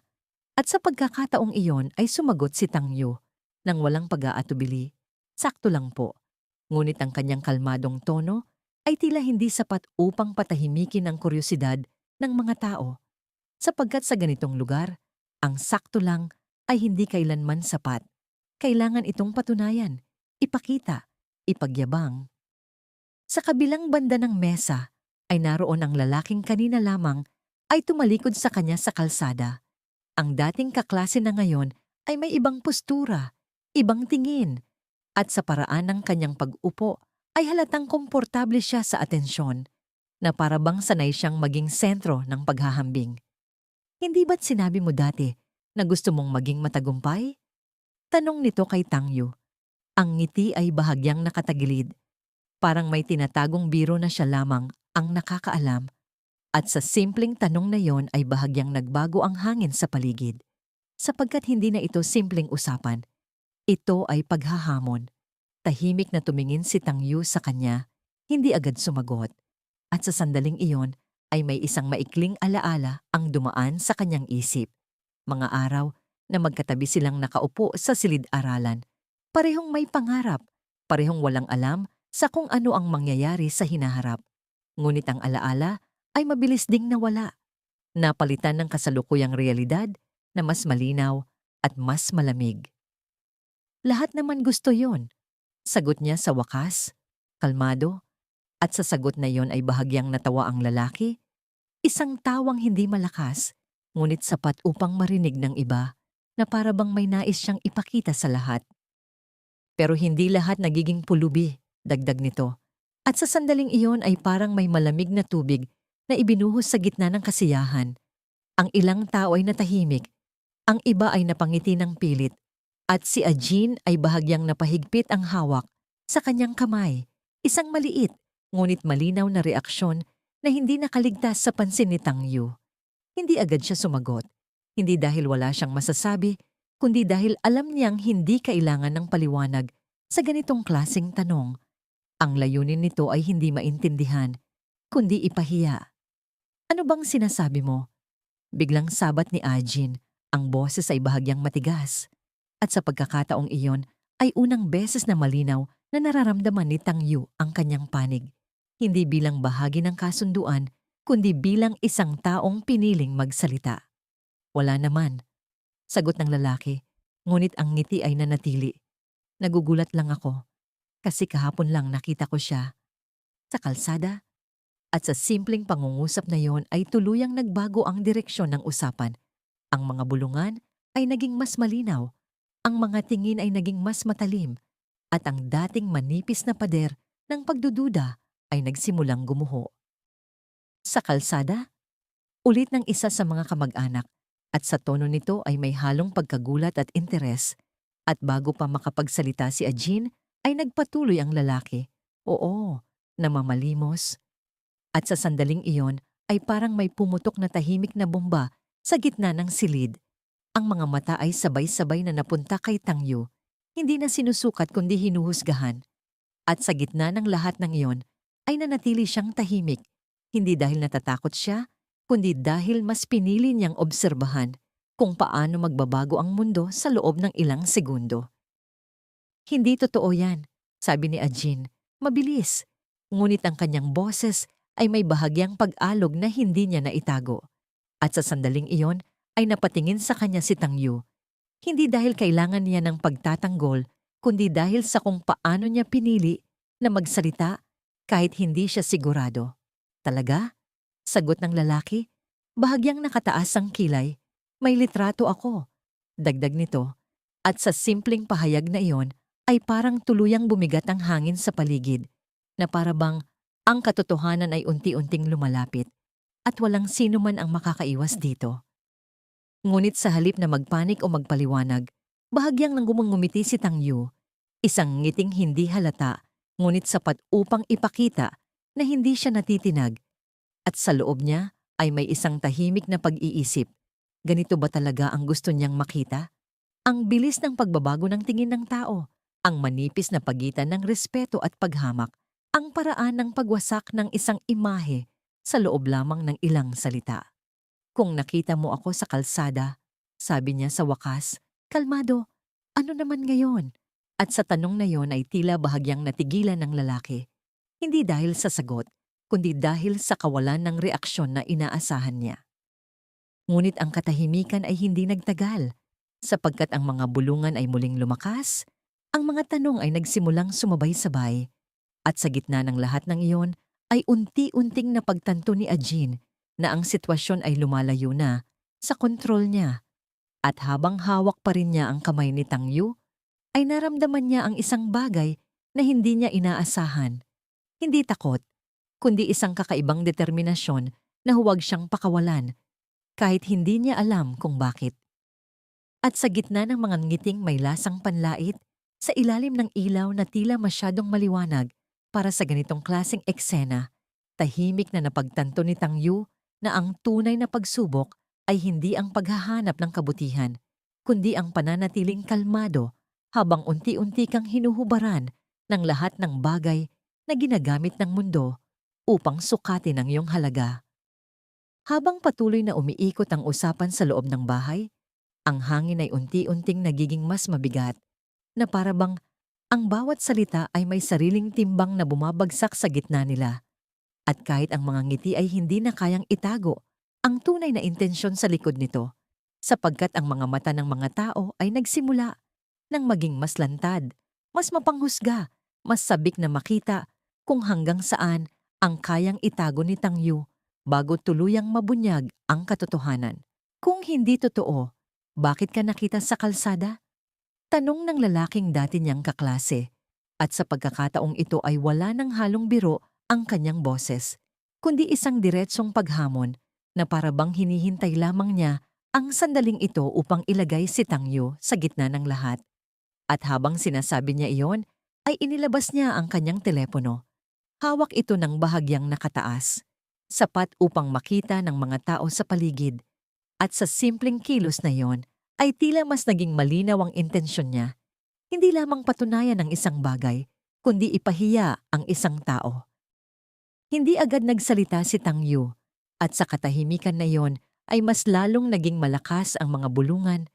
at sa pagkakataong iyon ay sumagot si Tang Yu nang walang pag-aatubili. Sakto lang po. Ngunit ang kanyang kalmadong tono ay tila hindi sapat upang patahimikin ang kuryosidad ng mga tao. Sapagkat sa ganitong lugar, ang sakto lang ay hindi kailanman sapat. Kailangan itong patunayan, ipakita, ipagyabang. Sa kabilang banda ng mesa ay naroon ang lalaking kanina lamang ay tumalikod sa kanya sa kalsada. Ang dating kaklase na ngayon ay may ibang postura, ibang tingin, at sa paraan ng kanyang pag-upo ay halatang komportable siya sa atensyon, na para bang sanay siyang maging sentro ng paghahambing. Hindi ba't sinabi mo dati na gusto mong maging matagumpay? Tanong nito kay Tang Yu. Ang ngiti ay bahagyang nakatagilid. Parang may tinatagong biro na siya lamang ang nakakaalam. At sa simpleng tanong na yon ay bahagyang nagbago ang hangin sa paligid. Sapagkat hindi na ito simpleng usapan. Ito ay paghahamon. Tahimik na tumingin si Tang Yu sa kanya, hindi agad sumagot. At sa sandaling iyon ay may isang maikling alaala ang dumaan sa kanyang isip. Mga araw na magkatabi silang nakaupo sa silid-aralan. Parehong may pangarap, parehong walang alam sa kung ano ang mangyayari sa hinaharap. Ngunit ang alaala ay mabilis ding nawala. Napalitan ng kasalukuyang realidad na mas malinaw at mas malamig. Lahat naman gusto yon, sagot niya sa wakas, kalmado, at sa sagot na yon ay bahagyang natawa ang lalaki. Isang tawang hindi malakas, ngunit sapat upang marinig ng iba na para bang may nais siyang ipakita sa lahat. Pero hindi lahat nagiging pulubi, dagdag nito. At sa sandaling iyon ay parang may malamig na tubig na ibinuhos sa gitna ng kasiyahan. Ang ilang tao ay natahimik, ang iba ay napangiti ng pilit, at si Ajin ay bahagyang napahigpit ang hawak sa kanyang kamay. Isang maliit, ngunit malinaw na reaksyon na hindi nakaligtas sa pansin ni Tang Yu. Hindi agad siya sumagot, hindi dahil wala siyang masasabi, kundi dahil alam niyang hindi kailangan ng paliwanag sa ganitong klaseng tanong. Ang layunin nito ay hindi maintindihan, kundi ipahiya. Ano bang sinasabi mo? Biglang sabat ni Ajin, ang boses ay bahagyang matigas. At sa pagkakataong iyon ay unang beses na malinaw na nararamdaman ni Tang Yu ang kanyang panig. Hindi bilang bahagi ng kasunduan, kundi bilang isang taong piniling magsalita. Wala naman, sagot ng lalaki, ngunit ang ngiti ay nanatili. Nagugulat lang ako, kasi kahapon lang nakita ko siya sa kalsada. At sa simpleng pangungusap na yon ay tuluyang nagbago ang direksyon ng usapan. Ang mga bulungan ay naging mas malinaw, ang mga tingin ay naging mas matalim, at ang dating manipis na pader ng pagdududa ay nagsimulang gumuho. Sa kalsada, ulit ng isa sa mga kamag-anak, at sa tono nito ay may halong pagkagulat at interes. At bago pa makapagsalita si Ajin, ay nagpatuloy ang lalaki. Oo, namamalimos. At sa sandaling iyon ay parang may pumutok na tahimik na bomba sa gitna ng silid. Ang mga mata ay sabay-sabay na napunta kay Tang Yu. Hindi na sinusukat kundi hinuhusgahan. At sa gitna ng lahat ng iyon ay nanatili siyang tahimik. Hindi dahil natatakot siya, kundi dahil mas pinili niyang obserbahan kung paano magbabago ang mundo sa loob ng ilang segundo. Hindi totoo yan, sabi ni Ajin. Mabilis. Ngunit ang kanyang boses ay may bahagyang pag-alog na hindi niya naitago. At sa sandaling iyon ay napatingin sa kanya si Tang Yu. Hindi dahil kailangan niya ng pagtatanggol, kundi dahil sa kung paano niya pinili na magsalita kahit hindi siya sigurado. Talaga? Sagot ng lalaki. Bahagyang nakataas ang kilay. May litrato ako. Dagdag nito. At sa simpleng pahayag na iyon ay parang tuluyang bumigat ang hangin sa paligid, na para bang ang katotohanan ay unti-unting lumalapit at walang sino man ang makakaiwas dito. Ngunit sa halip na magpanik o magpaliwanag, bahagyang nang gumungumiti si Tang Yu, isang ngiting hindi halata, ngunit sapat upang ipakita na hindi siya natitinag, at sa loob niya ay may isang tahimik na pag-iisip. Ganito ba talaga ang gusto niyang makita? Ang bilis ng pagbabago ng tingin ng tao, ang manipis na pagitan ng respeto at paghamak, ang paraan ng pagwasak ng isang imahe sa loob lamang ng ilang salita. Kung nakita mo ako sa kalsada, sabi niya sa wakas, kalmado, ano naman ngayon? At sa tanong na yon ay tila bahagyang natigilan ng lalaki. Hindi dahil sa sagot, kundi dahil sa kawalan ng reaksyon na inaasahan niya. Ngunit ang katahimikan ay hindi nagtagal, sapagkat ang mga bulungan ay muling lumakas, ang mga tanong ay nagsimulang sumabay-sabay, at sa gitna ng lahat ng iyon ay unti-unting napagtanto ni Ajin na ang sitwasyon ay lumalayo na sa kontrol niya. At habang hawak pa rin niya ang kamay ni Tang Yu, ay naramdaman niya ang isang bagay na hindi niya inaasahan. Hindi takot, kundi isang kakaibang determinasyon na huwag siyang pakawalan, kahit hindi niya alam kung bakit. At sa gitna ng mga ngiting may lasang panlait, sa ilalim ng ilaw na tila masyadong maliwanag para sa ganitong klaseng eksena, tahimik na napagtanto ni Tang Yu na ang tunay na pagsubok ay hindi ang paghahanap ng kabutihan, kundi ang pananatiling kalmado habang unti-unti kang hinuhubaran ng lahat ng bagay na ginagamit ng mundo upang sukatin ang iyong halaga. Habang patuloy na umiikot ang usapan sa loob ng bahay, ang hangin ay unti-unting nagiging mas mabigat, na para bang ang bawat salita ay may sariling timbang na bumabagsak sa gitna nila. At kahit ang mga ngiti ay hindi na kayang itago ang tunay na intensyon sa likod nito, sapagkat ang mga mata ng mga tao ay nagsimula nang maging mas lantad, mas mapanghusga, mas sabik na makita kung hanggang saan ang kayang itago ni Tang Yu bago tuluyang mabunyag ang katotohanan. Kung hindi totoo, bakit ka nakita sa kalsada? Tanong ng lalaking dati niyang kaklase. At sa pagkakataong ito ay wala ng halong biro ang kanyang boses, kundi isang diretsong paghamon na para bang hinihintay lamang niya ang sandaling ito upang ilagay si Tang Yu sa gitna ng lahat. At habang sinasabi niya iyon, ay inilabas niya ang kanyang telepono. Hawak ito ng bahagyang nakataas, sapat upang makita ng mga tao sa paligid. At sa simpleng kilos na iyon, ay tila mas naging malinaw ang intensyon niya. Hindi lamang patunayan ng isang bagay, kundi ipahiya ang isang tao. Hindi agad nagsalita si Tang Yu, At sa katahimikan na iyon ay mas lalong naging malakas ang mga bulungan.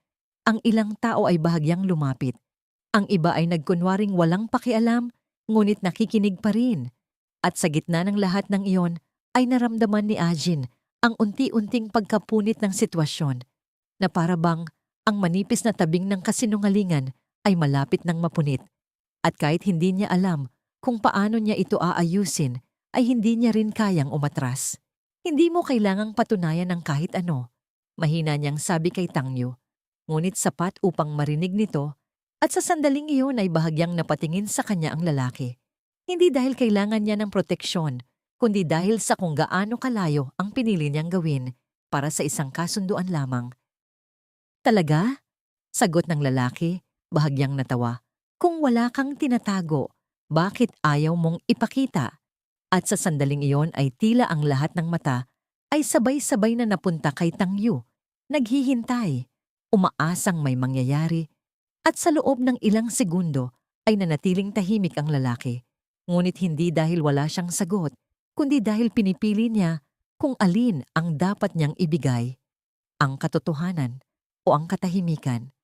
Ang ilang tao ay bahagyang lumapit. Ang iba ay nagkunwaring walang pakialam, ngunit nakikinig pa rin. At sa gitna ng lahat ng iyon ay naramdaman ni Ajin ang unti-unting pagkapunit ng sitwasyon na para bang ang manipis na tabing ng kasinungalingan ay malapit ng mapunit. At kahit hindi niya alam kung paano niya ito aayusin, ay hindi niya rin kayang umatras. Hindi mo kailangang patunayan ng kahit ano, mahina niyang sabi kay Tangyu. Ngunit sapat upang marinig nito at sa sandaling iyon ay bahagyang napatingin sa kanya ang lalaki. Hindi dahil kailangan niya ng proteksyon, kundi dahil sa kung gaano kalayo ang pinili niyang gawin para sa isang kasunduan lamang. Talaga? Sagot ng lalaki, bahagyang natawa. Kung wala kang tinatago, bakit ayaw mong ipakita? At sa sandaling iyon ay tila ang lahat ng mata ay sabay-sabay na napunta kay Tangyu. Naghihintay, umaasang may mangyayari, at sa loob ng ilang segundo ay nanatiling tahimik ang lalaki. Ngunit hindi dahil wala siyang sagot, kundi dahil pinipili niya kung alin ang dapat niyang ibigay, ang katotohanan o ang katahimikan.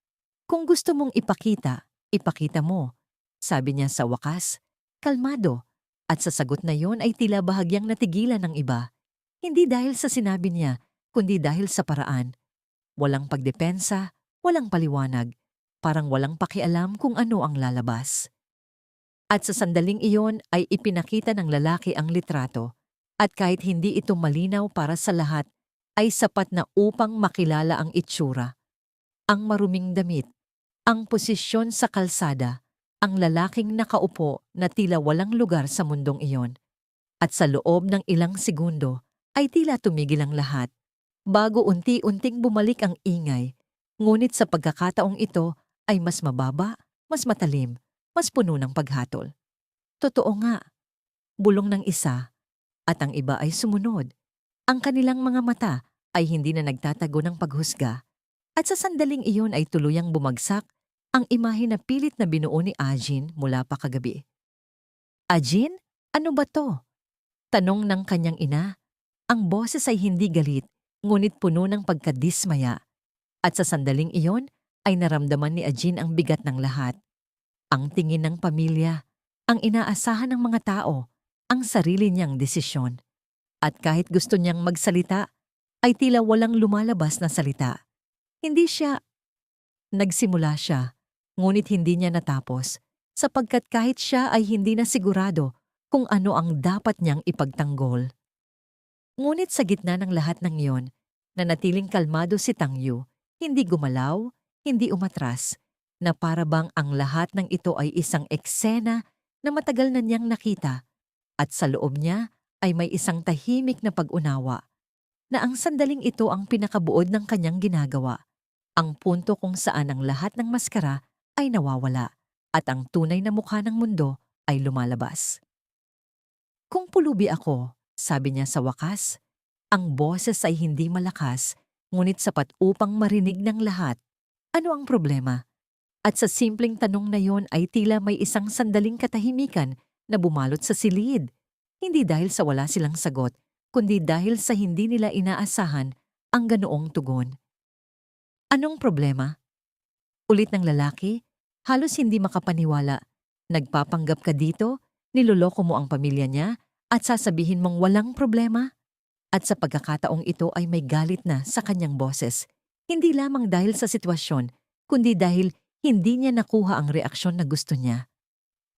Kung gusto mong ipakita, ipakita mo, sabi niya sa wakas, kalmado. At sa sagot na yon ay tila bahagyang natigilan ng iba. Hindi dahil sa sinabi niya, kundi dahil sa paraan. Walang pagdepensa, walang paliwanag, parang walang pakialam kung ano ang lalabas. At sa sandaling iyon ay ipinakita ng lalaki ang litrato, at kahit hindi ito malinaw para sa lahat, ay sapat na upang makilala ang itsura. Ang maruming damit, ang posisyon sa kalsada, ang lalaking nakaupo na tila walang lugar sa mundong iyon. At sa loob ng ilang segundo ay tila tumigil ang lahat, bago unti-unting bumalik ang ingay. Ngunit sa pagkakataong ito ay mas mababa, mas matalim, mas puno ng paghatol. Totoo nga, bulong ng isa, at ang iba ay sumunod. Ang kanilang mga mata ay hindi na nagtatago ng paghusga, at sa sandaling iyon ay tuluyang bumagsak ang imahe na pilit na binuo ni Ajin mula pa kagabi. Ajin, ano ba to? Tanong ng kanyang ina. Ang boses ay hindi galit, ngunit puno ng pagkadismaya. At sa sandaling iyon ay naramdaman ni Ajin ang bigat ng lahat. Ang tingin ng pamilya, ang inaasahan ng mga tao, ang sarili niyang desisyon. At kahit gusto niyang magsalita, ay tila walang lumalabas na salita. Nagsimula siya, ngunit hindi niya natapos, sapagkat kahit siya ay hindi na sigurado kung ano ang dapat niyang ipagtanggol. Ngunit sa gitna ng lahat ng iyon, nanatiling kalmado si Tangyu, hindi gumalaw, hindi umatras, na para bang ang lahat ng ito ay isang eksena na matagal na niyang nakita, at sa loob niya ay may isang tahimik na pag-unawa, na ang sandaling ito ang pinakabuod ng kanyang ginagawa, ang punto kung saan ang lahat ng maskara ay nawawala at ang tunay na mukha ng mundo ay lumalabas. Kung pulubi ako, sabi niya sa wakas, ang boses ay hindi malakas, ngunit sapat upang marinig ng lahat. Ano ang problema? At sa simpleng tanong na yon ay tila may isang sandaling katahimikan na bumalot sa silid. Hindi dahil sa wala silang sagot, kundi dahil sa hindi nila inaasahan ang ganoong tugon. Anong problema? Ulit ng lalaki, halos hindi makapaniwala. Nagpapanggap ka dito, niloloko mo ang pamilya niya, at sasabihin mong walang problema? At sa pagkakataong ito ay may galit na sa kanyang boses. Hindi lamang dahil sa sitwasyon, kundi dahil hindi niya nakuha ang reaksyon na gusto niya.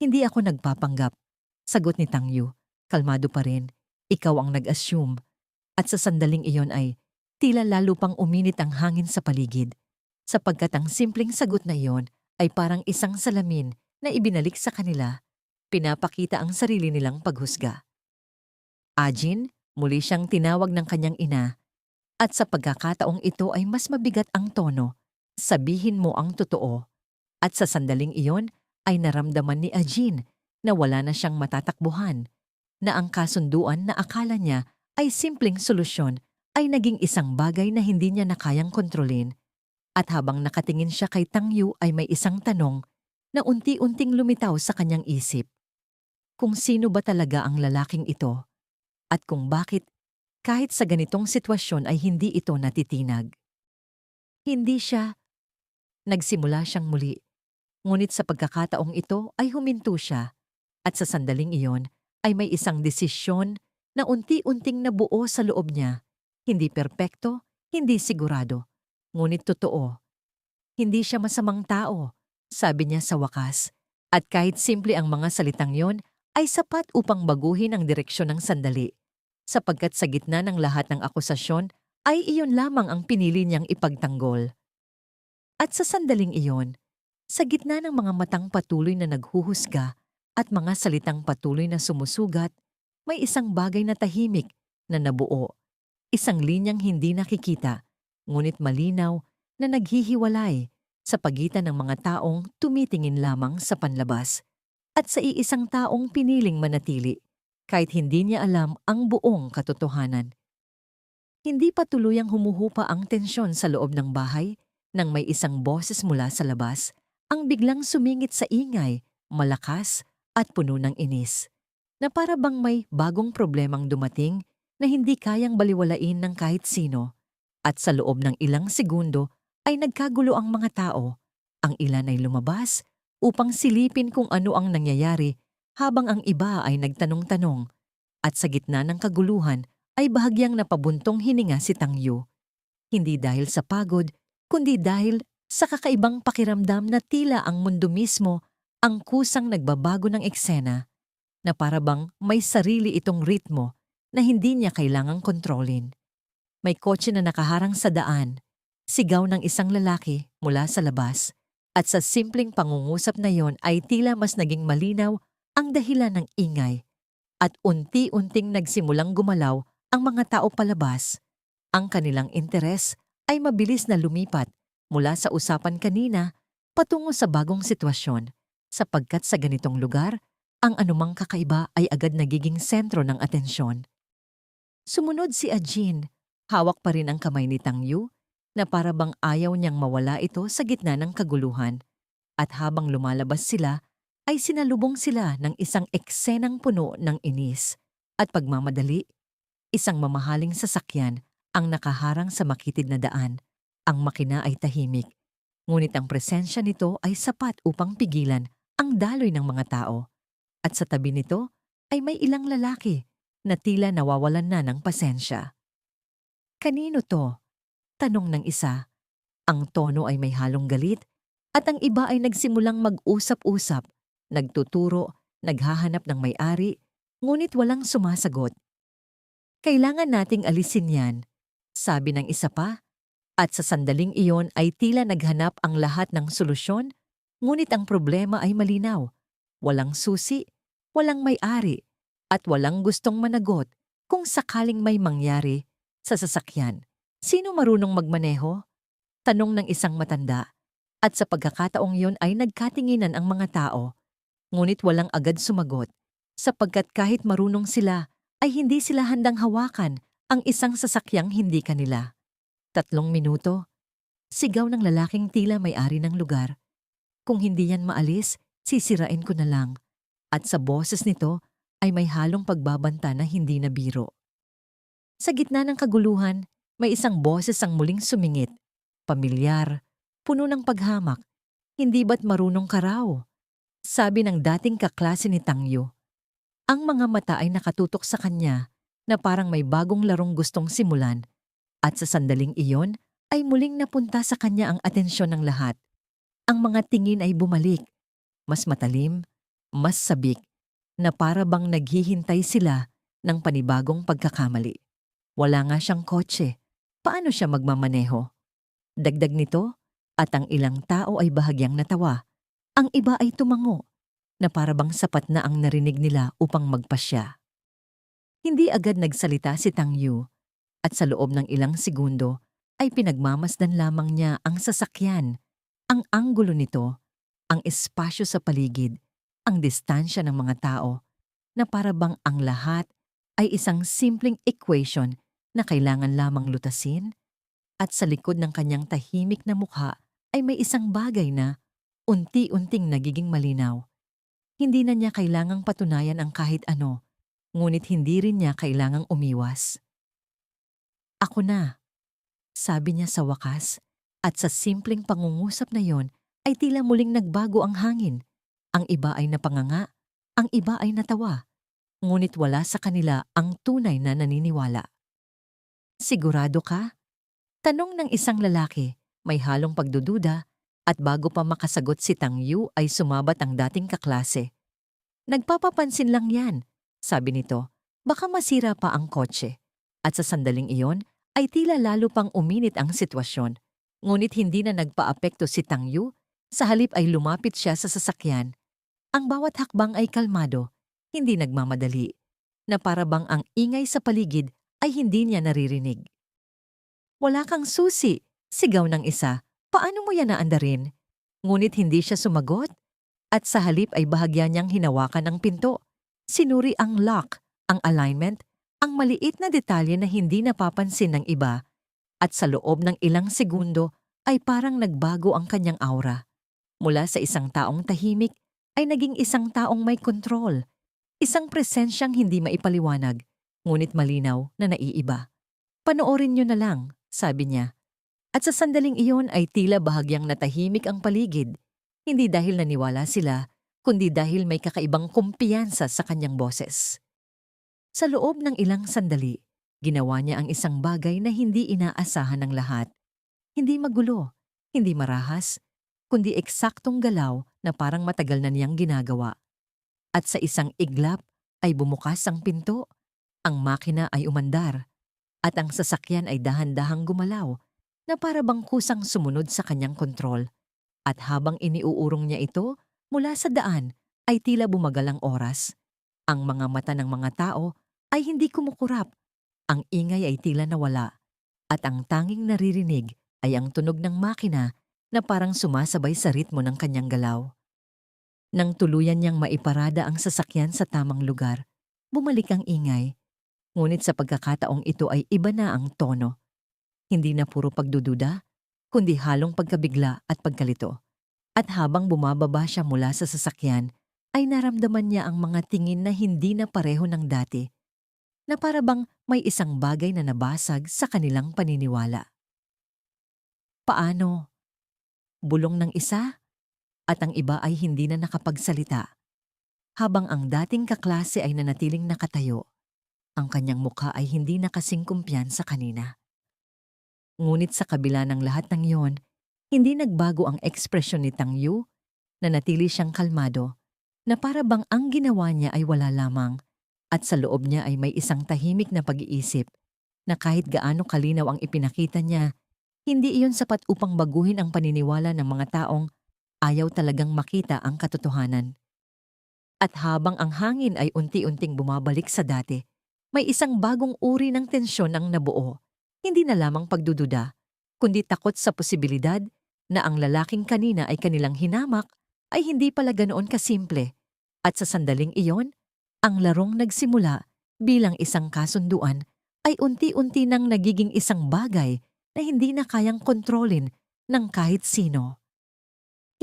Hindi ako nagpapanggap, sagot ni Tangyu. Kalmado pa rin, ikaw ang nag-assume. At sa sandaling iyon ay tila lalo pang uminit ang hangin sa paligid, sapagkat ang simpleng sagot na iyon ay parang isang salamin na ibinalik sa kanila, pinapakita ang sarili nilang paghusga. Ajin, muli siyang tinawag ng kanyang ina, at sa pagkakataong ito ay mas mabigat ang tono, sabihin mo ang totoo. At sa sandaling iyon ay naramdaman ni Ajin na wala na siyang matatakbuhan, na ang kasunduan na akala niya ay simpleng solusyon ay naging isang bagay na hindi niya na kayang kontrolin. At habang nakatingin siya kay Tangyu ay may isang tanong na unti-unting lumitaw sa kanyang isip. Kung sino ba talaga ang lalaking ito? At kung bakit kahit sa ganitong sitwasyon ay hindi ito natitinag. Hindi siya, nagsimula siyang muli. Ngunit sa pagkakataong ito ay huminto siya at sa sandaling iyon ay may isang desisyon na unti-unting nabuo sa loob niya. Hindi perpekto, hindi sigurado, ngunit totoo. Hindi siya masamang tao, sabi niya sa wakas. At kahit simple ang mga salitang yon ay sapat upang baguhin ang direksyon ng sandali. Sapagkat sa gitna ng lahat ng akusasyon ay iyon lamang ang pinili niyang ipagtanggol. At sa sandaling iyon, sa gitna ng mga matang patuloy na naghuhusga at mga salitang patuloy na sumusugat, may isang bagay na tahimik na nabuo. Isang linyang hindi nakikita, ngunit malinaw na naghihiwalay sa pagitan ng mga taong tumitingin lamang sa panlabas at sa iisang taong piniling manatili kahit hindi niya alam ang buong katotohanan. Hindi pa tuluyang humuhupa ang tensyon sa loob ng bahay nang may isang boses mula sa labas ang biglang sumingit sa ingay, malakas at puno ng inis, na para bang may bagong problemang dumating na hindi kayang baliwalain ng kahit sino. At sa loob ng ilang segundo ay nagkagulo ang mga tao. Ang ilan ay lumabas upang silipin kung ano ang nangyayari habang ang iba ay nagtanong-tanong. At sa gitna ng kaguluhan ay bahagyang napabuntong hininga si Tang Yu. Hindi dahil sa pagod, kundi dahil sa kakaibang pakiramdam na tila ang mundo mismo ang kusang nagbabago ng eksena, na para bang may sarili itong ritmo na hindi niya kailangang kontrolin. May kotse na nakaharang sa daan, sigaw ng isang lalaki mula sa labas, at sa simpleng pangungusap na yon ay tila mas naging malinaw ang dahilan ng ingay, at unti-unting nagsimulang gumalaw ang mga tao palabas. Ang kanilang interes ay mabilis na lumipat mula sa usapan kanina patungo sa bagong sitwasyon, sapagkat sa ganitong lugar, ang anumang kakaiba ay agad nagiging sentro ng atensyon. Sumunod si Ajin, hawak pa rin ang kamay ni Tang Yu, na para bang ayaw niyang mawala ito sa gitna ng kaguluhan. At habang lumalabas sila, ay sinalubong sila ng isang eksenang puno ng inis at pagmamadali. Isang mamahaling sasakyan ang nakaharang sa makitid na daan. Ang makina ay tahimik, ngunit ang presensya nito ay sapat upang pigilan ang daloy ng mga tao. At sa tabi nito ay may ilang lalaki na tila nawawalan na ng pasensya. Kanino to? Tanong ng isa. Ang tono ay may halong galit at ang iba ay nagsimulang mag-usap-usap, nagtuturo, naghahanap ng may-ari, ngunit walang sumasagot. Kailangan nating alisin yan, sabi ng isa pa, at sa sandaling iyon ay tila naghanap ang lahat ng solusyon, ngunit ang problema ay malinaw. Walang susi, walang may-ari, at walang gustong managot kung sakaling may mangyari sa sasakyan. Sino marunong magmaneho? Tanong ng isang matanda. At sa pagkakataong yun ay nagkatinginan ang mga tao. Ngunit walang agad sumagot, sapagkat kahit marunong sila, ay hindi sila handang hawakan ang isang sasakyang hindi kanila. 3 minuto. Sigaw ng lalaking tila may-ari ng lugar. Kung hindi yan maalis, sisirain ko na lang. At sa boses nito ay may halong pagbabanta na hindi na biro. Sa gitna ng kaguluhan, may isang boses ang muling sumingit. Pamilyar, puno ng paghamak. Hindi ba't marunong ka raw? Sabi ng dating kaklase ni Tang Yu. Ang mga mata ay nakatutok sa kanya na parang may bagong larong gustong simulan. At sa sandaling iyon ay muling napunta sa kanya ang atensyon ng lahat. Ang mga tingin ay bumalik, mas matalim, mas sabik, na para bang naghihintay sila ng panibagong pagkakamali. Wala nga siyang kotse. Paano siya magmamaneho? Dagdag nito, at ang ilang tao ay bahagyang natawa. Ang iba ay tumango, na para bang sapat na ang narinig nila upang magpasya. Hindi agad nagsalita si Tang Yu, at sa loob ng ilang segundo ay pinagmamasdan lamang niya ang sasakyan, ang anggulo nito, ang espasyo sa paligid, ang distansya ng mga tao, na para bang ang lahat ay isang simpleng equation na kailangan lamang lutasin. At sa likod ng kanyang tahimik na mukha ay may isang bagay na unti-unting nagiging malinaw. Hindi na niya kailangang patunayan ang kahit ano, ngunit hindi rin niya kailangang umiwas. Ako na, sabi niya sa wakas. At sa simpleng pangungusap na yon ay tila muling nagbago ang hangin. Ang iba ay napanganga, ang iba ay natawa. Ngunit wala sa kanila ang tunay na naniniwala. Sigurado ka? Tanong ng isang lalaki, may halong pagdududa, at bago pa makasagot si Tang Yu ay sumabat ang dating kaklase. Nagpapapansin lang yan, sabi nito. Baka masira pa ang kotse. At sa sandaling iyon ay tila lalo pang uminit ang sitwasyon. Ngunit hindi na nagpaapekto si Tang Yu, sa halip ay lumapit siya sa sasakyan. Ang bawat hakbang ay kalmado, hindi nagmamadali, na para bang ang ingay sa paligid ay hindi niya naririnig. Wala kang susi, sigaw ng isa. Paano mo yan naandarin? Ngunit hindi siya sumagot. At sa halip ay bahagya niyang hinawakan ang pinto. Sinuri ang lock, ang alignment, ang maliit na detalye na hindi napapansin ng iba. At sa loob ng ilang segundo ay parang nagbago ang kanyang aura. Mula sa isang taong tahimik ay naging isang taong may kontrol. Isang presensyang hindi maipaliwanag, ngunit malinaw na naiiba. Panoorin niyo na lang, sabi niya. At sa sandaling iyon ay tila bahagyang natahimik ang paligid. Hindi dahil naniwala sila, kundi dahil may kakaibang kumpiyansa sa kanyang boses. Sa loob ng ilang sandali, ginawa niya ang isang bagay na hindi inaasahan ng lahat. Hindi magulo, hindi marahas, kundi eksaktong galaw na parang matagal na niyang ginagawa. At sa isang iglap ay bumukas ang pinto, ang makina ay umandar, at ang sasakyan ay dahan-dahang gumalaw na para bang kusang sumunod sa kanyang kontrol. At habang iniuurong niya ito mula sa daan ay tila bumagal ang oras. Ang mga mata ng mga tao ay hindi kumukurap. Ang ingay ay tila nawala. At ang tanging naririnig ay ang tunog ng makina na parang sumasabay sa ritmo ng kanyang galaw. Nang tuluyan niyang maiparada ang sasakyan sa tamang lugar, bumalik ang ingay. Ngunit sa pagkakataong ito ay iba na ang tono. Hindi na puro pagdududa, kundi halong pagkabigla at pagkalito. At habang bumababa siya mula sa sasakyan, ay naramdaman niya ang mga tingin na hindi na pareho ng dati, na para bang may isang bagay na nabasag sa kanilang paniniwala. Paano? Bulong ng isa, at ang iba ay hindi na nakapagsalita. Habang ang dating kaklase ay nanatiling nakatayo, ang kanyang mukha ay hindi na kasing kumpiyansa kanina. Ngunit sa kabila ng lahat ng iyon, hindi nagbago ang ekspresyon ni Tang Yu, na natili siyang kalmado, na para bang ang ginawa niya ay wala lamang, at sa loob niya ay may isang tahimik na pag-iisip, na kahit gaano kalinaw ang ipinakita niya, hindi iyon sapat upang baguhin ang paniniwala ng mga taong ayaw talagang makita ang katotohanan. At habang ang hangin ay unti-unting bumabalik sa dati, may isang bagong uri ng tensyon ang nabuo. Hindi na lamang pagdududa, kundi takot sa posibilidad na ang lalaking kanina ay kanilang hinamak ay hindi pala ganoon kasimple. At sa sandaling iyon, ang larong nagsimula bilang isang kasunduan ay unti-unti nang nagiging isang bagay na hindi na kayang kontrolin ng kahit sino.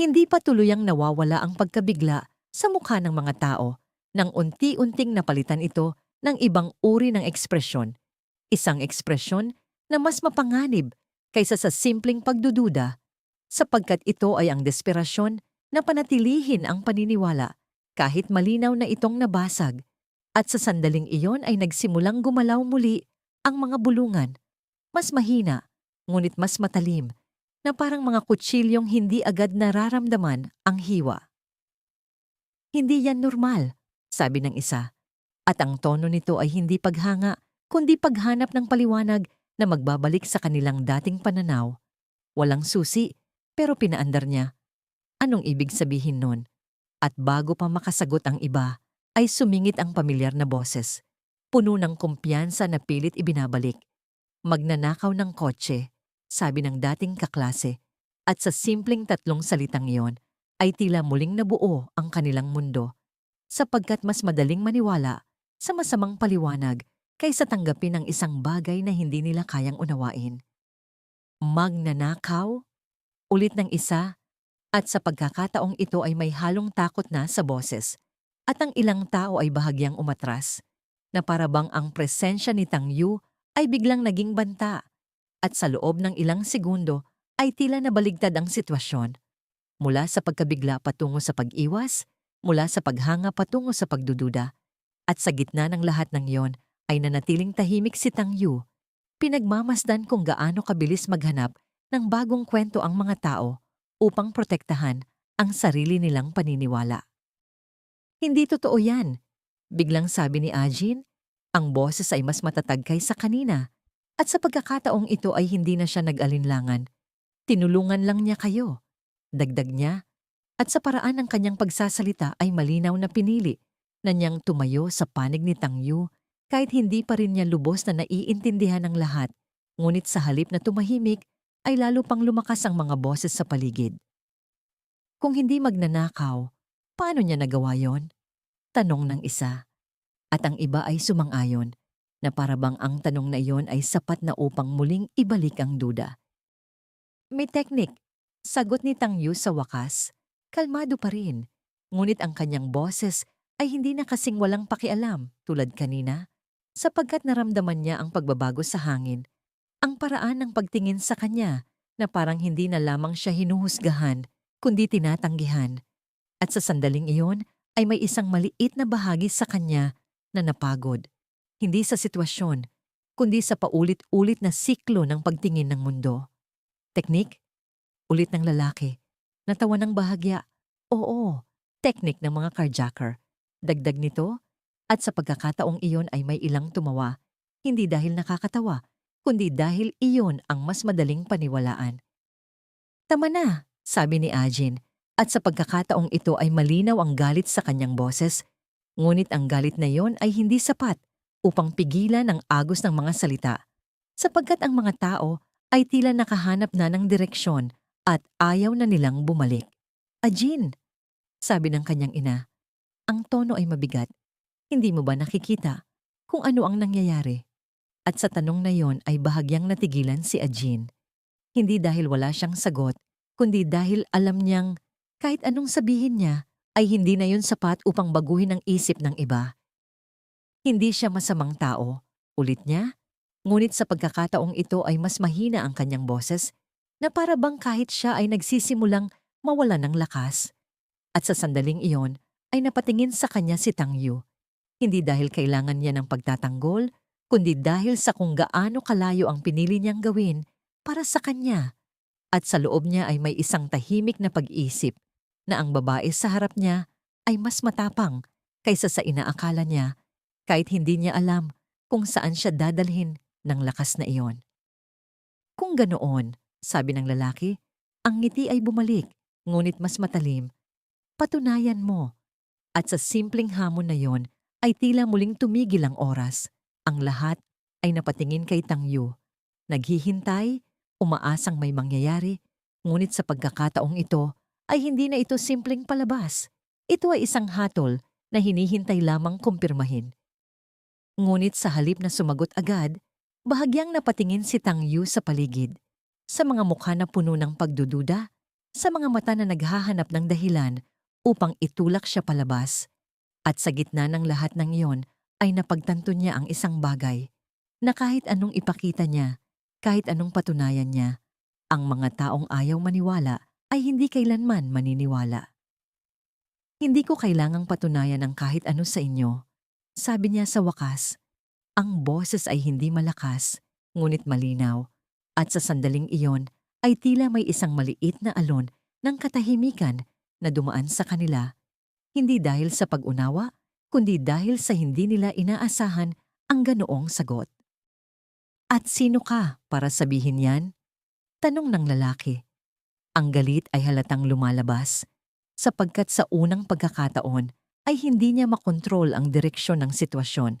Hindi pa tuluyang nawawala ang pagkabigla sa mukha ng mga tao nang unti-unting napalitan ito ng ibang uri ng ekspresyon. Isang ekspresyon na mas mapanganib kaysa sa simpleng pagdududa, sapagkat ito ay ang desperasyon na panatilihin ang paniniwala kahit malinaw na itong nabasag. At sa sandaling iyon ay nagsimulang gumalaw muli ang mga bulungan, mas mahina, ngunit mas matalim, na parang mga kutsilyong hindi agad nararamdaman ang hiwa. Hindi yan normal, sabi ng isa, at ang tono nito ay hindi paghanga, kundi paghanap ng paliwanag na magbabalik sa kanilang dating pananaw. Walang susi, pero pinaandar niya. Anong ibig sabihin nun? At bago pa makasagot ang iba, ay sumingit ang pamilyar na boses. Puno ng kumpiyansa na pilit ibinabalik. Magnanakaw ng kotse, sabi ng dating kaklase. At sa simpleng tatlong salitang iyon, ay tila muling nabuo ang kanilang mundo, sapagkat mas madaling maniwala sa masamang paliwanag kaysa tanggapin ang isang bagay na hindi nila kayang unawain. Magnanakaw? Ulit ng isa, at sa pagkakataong ito ay may halong takot na sa boses, at ang ilang tao ay bahagyang umatras, na para bang ang presensya ni Tang Yu ay biglang naging banta at sa loob ng ilang segundo ay tila nabaligtad ang sitwasyon. Mula sa pagkabigla patungo sa pag-iwas, mula sa paghanga patungo sa pagdududa, at sa gitna ng lahat ng iyon ay nanatiling tahimik si Tang Yu. Pinagmamasdan kung gaano kabilis maghanap ng bagong kwento ang mga tao upang protektahan ang sarili nilang paniniwala. Hindi totoo yan, biglang sabi ni Ajin. Ang boses ay mas matatag kaysa kanina at sa pagkakataong ito ay hindi na siya nag-alinlangan. Tinulungan lang niya kayo. Dagdag niya at sa paraan ng kanyang pagsasalita ay malinaw na pinili na niyang tumayo sa panig ni Tang Yu kahit hindi pa rin niya lubos na naiintindihan ng lahat. Ngunit sa halip na tumahimik ay lalo pang lumakas ang mga boses sa paligid. Kung hindi magnanakaw, paano niya nagawa yon? Tanong ng isa. At ang iba ay sumang-ayon na parabang ang tanong na iyon ay sapat na upang muling ibalik ang duda. May teknik, sagot ni Tang Yu sa wakas. Kalmado pa rin, ngunit ang kanyang boses ay hindi na kasing walang pakialam tulad kanina, sapagkat naramdaman niya ang pagbabago sa hangin, ang paraan ng pagtingin sa kanya na parang hindi na lamang siya hinuhusgahan, kundi tinatanggihan. At sa sandaling iyon ay may isang maliit na bahagi sa kanya na napagod, hindi sa sitwasyon, kundi sa paulit-ulit na siklo ng pagtingin ng mundo. Teknik? Ulit ng lalaki. Natawa ng bahagya. Oo, teknik ng mga carjacker. Dagdag nito, at sa pagkakataong iyon ay may ilang tumawa, hindi dahil nakakatawa, kundi dahil iyon ang mas madaling paniwalaan. Tama na, sabi ni Ajin, at sa pagkakataong ito ay malinaw ang galit sa kanyang boses. Ngunit ang galit na iyon ay hindi sapat upang pigilan ang agos ng mga salita, sapagkat ang mga tao ay tila nakahanap na ng direksyon at ayaw na nilang bumalik. Ajin, sabi ng kanyang ina, ang tono ay mabigat. Hindi mo ba nakikita kung ano ang nangyayari? At sa tanong na iyon ay bahagyang natigilan si Ajin. Hindi dahil wala siyang sagot, kundi dahil alam niyang kahit anong sabihin niya, ay hindi na yun sapat upang baguhin ang isip ng iba. Hindi siya masamang tao, ulit niya, ngunit sa pagkakataong ito ay mas mahina ang kanyang boses na para bang kahit siya ay nagsisimulang mawala ng lakas. At sa sandaling iyon ay napatingin sa kanya si Tang Yu, hindi dahil kailangan niya ng pagtatanggol, kundi dahil sa kung gaano kalayo ang pinili niyang gawin para sa kanya. At sa loob niya ay may isang tahimik na pag-isip na ang babae sa harap niya ay mas matapang kaysa sa inaakala niya kahit hindi niya alam kung saan siya dadalhin ng lakas na iyon. Kung ganoon, sabi ng lalaki, ang ngiti ay bumalik, ngunit mas matalim. Patunayan mo. At sa simpleng hamon na iyon ay tila muling tumigil ang oras. Ang lahat ay napatingin kay Tang Yu. Naghihintay, umaasang may mangyayari, ngunit sa pagkakataong ito, ay hindi na ito simpleng palabas. Ito ay isang hatol na hinihintay lamang kumpirmahin. Ngunit sa halip na sumagot agad, bahagyang napatingin si Tang Yu sa paligid, sa mga mukha na puno ng pagdududa, sa mga mata na naghahanap ng dahilan upang itulak siya palabas. At sa gitna ng lahat ng iyon ay napagtanto niya ang isang bagay, na kahit anong ipakita niya, kahit anong patunayan niya, ang mga taong ayaw maniwala ay hindi kailanman maniniwala. Hindi ko kailangang patunayan ang kahit ano sa inyo, sabi niya sa wakas. Ang boses ay hindi malakas, ngunit malinaw, at sa sandaling iyon ay tila may isang maliit na alon ng katahimikan na dumaan sa kanila, hindi dahil sa pag-unawa, kundi dahil sa hindi nila inaasahan ang ganoong sagot. At sino ka para sabihin yan? Tanong ng lalaki. Ang galit ay halatang lumalabas, sapagkat sa unang pagkakataon ay hindi niya makontrol ang direksyon ng sitwasyon.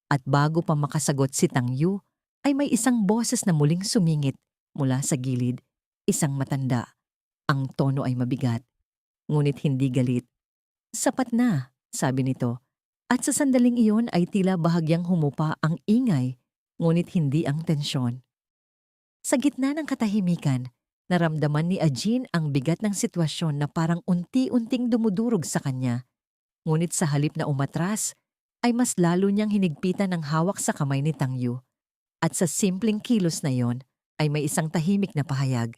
At bago pa makasagot si Tang Yu, ay may isang boses na muling sumingit mula sa gilid, isang matanda. Ang tono ay mabigat, ngunit hindi galit. Sapat na, sabi nito, at sa sandaling iyon ay tila bahagyang humupa ang ingay, ngunit hindi ang tensyon. Sa gitna ng katahimikan, naramdaman ni Ajin ang bigat ng sitwasyon na parang unti-unting dumudurog sa kanya. Ngunit sa halip na umatras, ay mas lalo niyang hinigpitan ang hawak sa kamay ni Tang Yu. At sa simpleng kilos na yon ay may isang tahimik na pahayag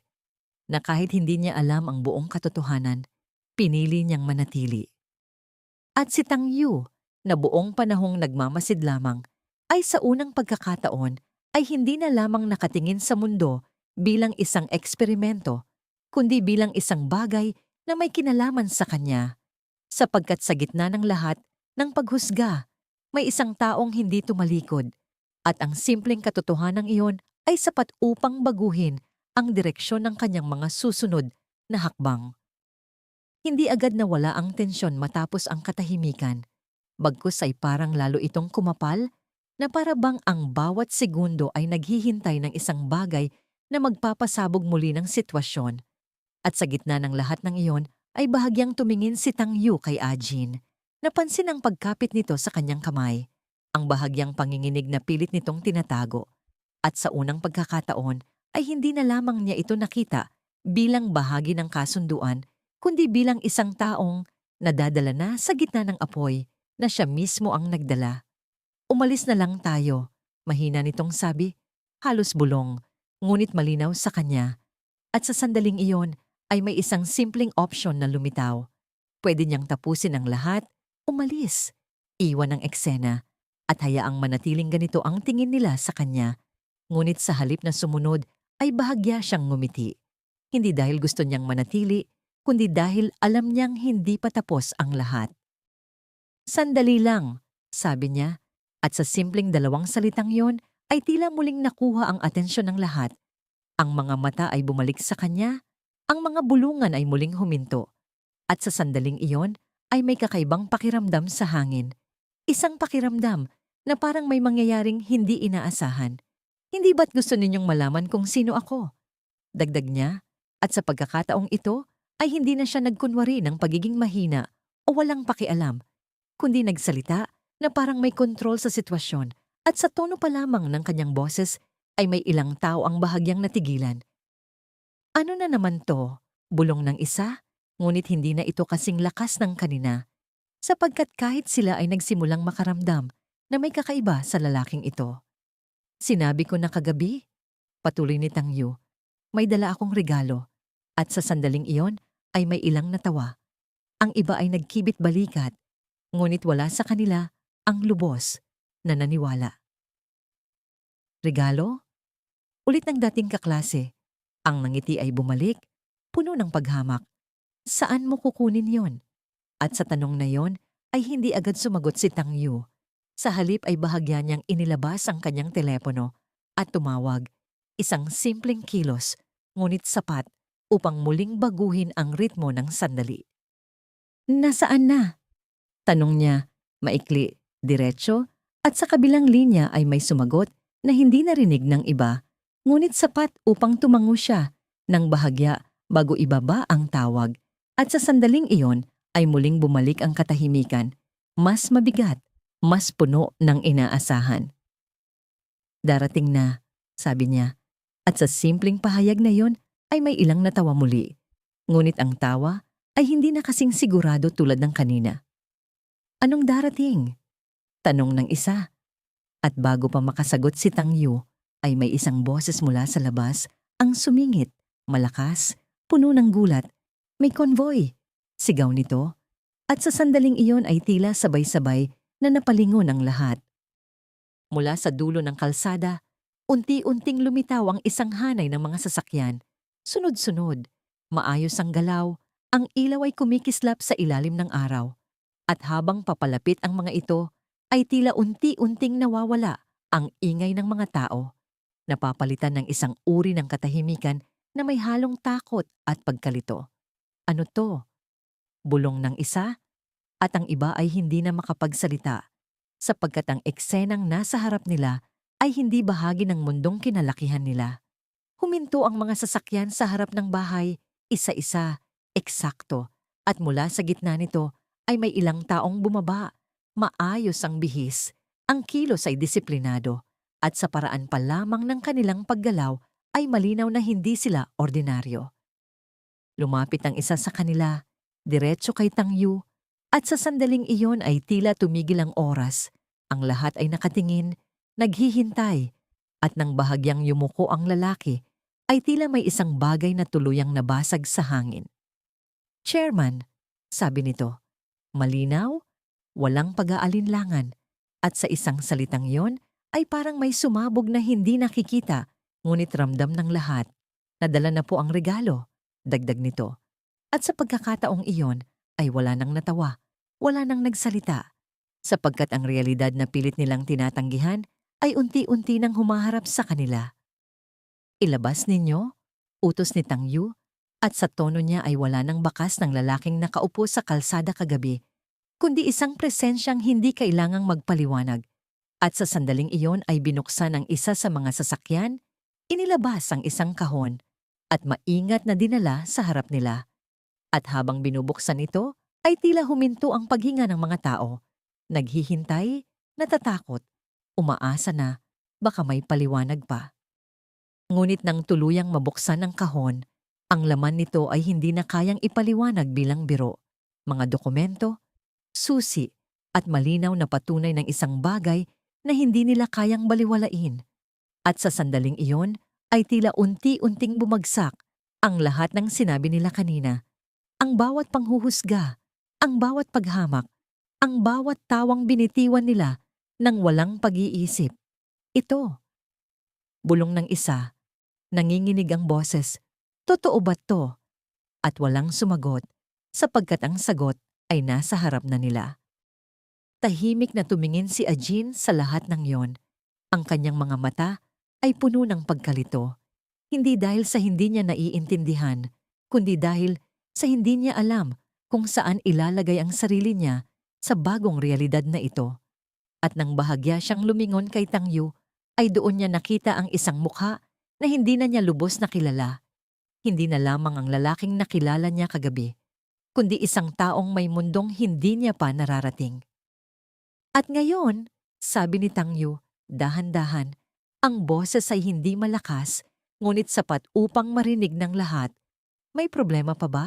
na kahit hindi niya alam ang buong katotohanan, pinili niyang manatili. At si Tang Yu, na buong panahong nagmamasid lamang, ay sa unang pagkakataon ay hindi na lamang nakatingin sa mundo bilang isang eksperimento, kundi bilang isang bagay na may kinalaman sa kanya. Sapagkat sa gitna ng lahat ng paghusga, may isang taong hindi tumalikod, at ang simpleng katotohanan iyon ay sapat upang baguhin ang direksyon ng kanyang mga susunod na hakbang. Hindi agad nawala ang tensyon matapos ang katahimikan, bagkus ay parang lalo itong kumapal na para bang ang bawat segundo ay naghihintay ng isang bagay na magpapasabog muli ng sitwasyon. At sa gitna ng lahat ng iyon ay bahagyang tumingin si Tang Yu kay Ajin. Napansin ang pagkapit nito sa kanyang kamay, ang bahagyang panginginig na pilit nitong tinatago. At sa unang pagkakataon ay hindi na lamang niya ito nakita bilang bahagi ng kasunduan, kundi bilang isang taong nadadala na sa gitna ng apoy na siya mismo ang nagdala. Umalis na lang tayo, mahina nitong sabi, halos bulong, ngunit malinaw sa kanya. At sa sandaling iyon ay may isang simpleng opsyon na lumitaw. Pwede niyang tapusin ang lahat, umalis, iwan ang eksena, at hayaang manatiling ganito ang tingin nila sa kanya. Ngunit sa halip na sumunod ay bahagya siyang ngumiti. Hindi dahil gusto niyang manatili, kundi dahil alam niyang hindi pa tapos ang lahat. Sandali lang, sabi niya, at sa simpleng dalawang salitang yon ay tila muling nakuha ang atensyon ng lahat. Ang mga mata ay bumalik sa kanya, ang mga bulungan ay muling huminto, at sa sandaling iyon ay may kakaibang pakiramdam sa hangin. Isang pakiramdam na parang may mangyayaring hindi inaasahan. Hindi ba't gusto ninyong malaman kung sino ako? Dagdag niya, at sa pagkakataong ito ay hindi na siya nagkunwari ng pagiging mahina o walang pakialam, kundi nagsalita na parang may kontrol sa sitwasyon, at sa tono pa lamang ng kanyang boses ay may ilang tao ang bahagyang natigilan. Ano na naman to? Bulong ng isa, ngunit hindi na ito kasing lakas ng kanina, sapagkat kahit sila ay nagsimulang makaramdam na may kakaiba sa lalaking ito. Sinabi ko na kagabi, patuloy ni Tang Yu, may dala akong regalo, at sa sandaling iyon ay may ilang natawa. Ang iba ay nagkibit balikat, ngunit wala sa kanila ang lubos na naniwala. Regalo? Ulit ng dating kaklase. Ang nangiti ay bumalik, puno ng paghamak. Saan mo kukunin yon? At sa tanong na yon ay hindi agad sumagot si Tang Yu. Sa halip ay bahagya niyang inilabas ang kanyang telepono at tumawag. Isang simpleng kilos, ngunit sapat upang muling baguhin ang ritmo ng sandali. Nasaan na? Tanong niya, maikli, diretso, at sa kabilang linya ay may sumagot na hindi narinig ng iba, ngunit sapat upang tumango siya ng bahagya bago ibaba ang tawag. At sa sandaling iyon ay muling bumalik ang katahimikan, mas mabigat, mas puno ng inaasahan. Darating na, sabi niya, at sa simpleng pahayag na yon ay may ilang natawa muli. Ngunit ang tawa ay hindi na kasing sigurado tulad ng kanina. Anong darating? Tanong ng isa. At bago pa makasagot si Tang Yu, ay may isang boses mula sa labas ang sumingit, malakas, puno ng gulat. May konvoy, sigaw nito. At sa sandaling iyon ay tila sabay-sabay na napalingon ang lahat. Mula sa dulo ng kalsada, unti-unting lumitaw ang isang hanay ng mga sasakyan. Sunod-sunod, maayos ang galaw, ang ilaw ay kumikislap sa ilalim ng araw. At habang papalapit ang mga ito, ay tila unti-unting nawawala ang ingay ng mga tao. Napapalitan ng isang uri ng katahimikan na may halong takot at pagkalito. Ano to? Bulong ng isa, at ang iba ay hindi na makapagsalita, sapagkat ang eksenang nasa harap nila ay hindi bahagi ng mundong kinalakihan nila. Huminto ang mga sasakyan sa harap ng bahay, isa-isa, eksakto, at mula sa gitna nito ay may ilang taong bumaba. Maayos ang bihis, ang kilos ay disiplinado, at sa paraan pa lamang ng kanilang paggalaw ay malinaw na hindi sila ordinaryo. Lumapit ang isa sa kanila, diretso kay Tang Yu, at sa sandaling iyon ay tila tumigil ang oras. Ang lahat ay nakatingin, naghihintay, At nang bahagyang yumuko ang lalaki, ay tila may isang bagay na tuluyang nabasag sa hangin. "Chairman," sabi nito, malinaw, walang pag-aalinlangan, at sa isang salitang yon ay parang may sumabog na hindi nakikita, ngunit ramdam ng lahat. "Nadala na po ang regalo," dagdag nito. At sa pagkakataong iyon ay wala nang natawa, wala nang nagsalita, sapagkat ang realidad na pilit nilang tinatanggihan ay unti-unti nang humaharap sa kanila. "Ilabas ninyo," utos ni Tang Yu, at sa tono niya ay wala nang bakas ng lalaking nakaupo sa kalsada kagabi, kundi isang presensyang hindi kailangang magpaliwanag. At sa sandaling iyon ay binuksan ang isa sa mga sasakyan, inilabas ang isang kahon, at maingat na dinala sa harap nila. At habang binubuksan ito, ay tila huminto ang paghinga ng mga tao. Naghihintay, natatakot, umaasa na baka may paliwanag pa. Ngunit nang tuluyang mabuksan ang kahon, ang laman nito ay hindi na kayang ipaliwanag bilang biro. Mga dokumento, susi, at malinaw na patunay ng isang bagay na hindi nila kayang baliwalain. At sa sandaling iyon ay tila unti-unting bumagsak ang lahat ng sinabi nila kanina. Ang bawat panghuhusga, ang bawat paghamak, ang bawat tawang binitiwan nila nang walang pag-iisip. "Ito," bulong ng isa, nanginginig ang boses. "Totoo ba to?" At walang sumagot, sapagkat ang sagot ay nasa harap na nila. Tahimik na tumingin si Ajin sa lahat ng yon. Ang kanyang mga mata ay puno ng pagkalito. Hindi dahil sa hindi niya naiintindihan, kundi dahil sa hindi niya alam kung saan ilalagay ang sarili niya sa bagong realidad na ito. At nang bahagya siyang lumingon kay Tang Yu, ay doon niya nakita ang isang mukha na hindi na niya lubos na kilala. Hindi na lamang ang lalaking nakilala niya kagabi, kundi isang taong may mundong hindi niya pa nararating. At ngayon, sabi ni Tang Yu, dahan-dahan, ang boses ay hindi malakas, ngunit sapat upang marinig ng lahat. "May problema pa ba?"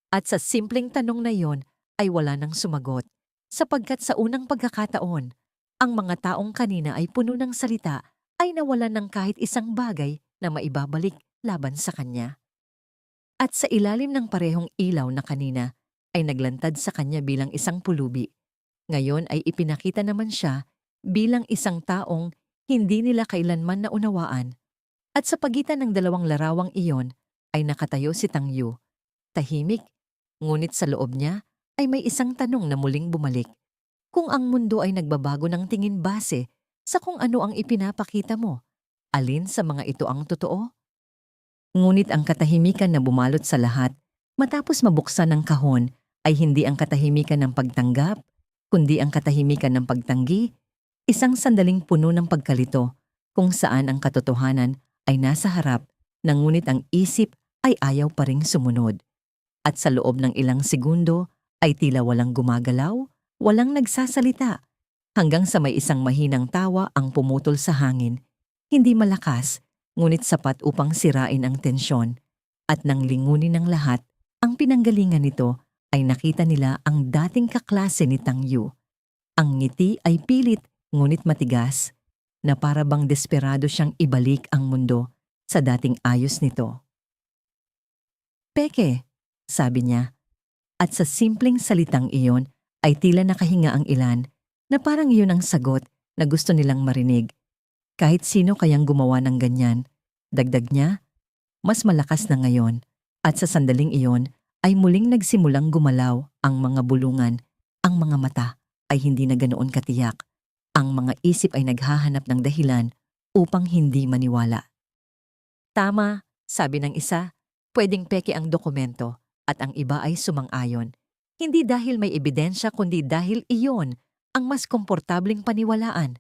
At sa simpleng tanong na yon ay wala nang sumagot, sapagkat sa unang pagkakataon, ang mga taong kanina ay puno ng salita ay nawalan ng kahit isang bagay na maibabalik laban sa kanya. At sa ilalim ng parehong ilaw na kanina ay naglantad sa kanya bilang isang pulubi. Ngayon ay ipinakita naman siya bilang isang taong hindi nila kailanman naunawaan. At sa pagitan ng dalawang larawang iyon ay nakatayo si Tang Yu. Tahimik, ngunit sa loob niya ay may isang tanong na muling bumalik. Kung ang mundo ay nagbabago ng tingin base sa kung ano ang ipinapakita mo, alin sa mga ito ang totoo? Ngunit ang katahimikan na bumalot sa lahat matapos mabuksan ng kahon ay hindi ang katahimikan ng pagtanggap, kundi ang katahimikan ng pagtanggi, isang sandaling puno ng pagkalito kung saan ang katotohanan ay nasa harap, ngunit ang isip ay ayaw pa ring sumunod. At sa loob ng ilang segundo ay tila walang gumagalaw, walang nagsasalita, hanggang sa may isang mahinang tawa ang pumutol sa hangin, hindi malakas, ngunit sapat upang sirain ang tensyon. At nang lingunin ng lahat, ang pinanggalingan nito ay nakita nila ang dating kaklase ni Tang Yu. Ang ngiti ay pilit ngunit matigas, na para bang desperado siyang ibalik ang mundo sa dating ayos nito. "Peke," sabi niya, at sa simpleng salitang iyon ay tila nakahinga ang ilan, na parang iyon ang sagot na gusto nilang marinig. Kahit sino kayang gumawa ng ganyan, dagdag niya, mas malakas na ngayon, at sa sandaling iyon ay muling nagsimulang gumalaw ang mga bulungan, ang mga mata ay hindi na ganoon katiyak, ang mga isip ay naghahanap ng dahilan upang hindi maniwala. "Tama," sabi ng isa, "pwedeng peke ang dokumento," at ang iba ay sumang-ayon. Hindi dahil may ebidensya kundi dahil iyon ang mas komportabling paniwalaan.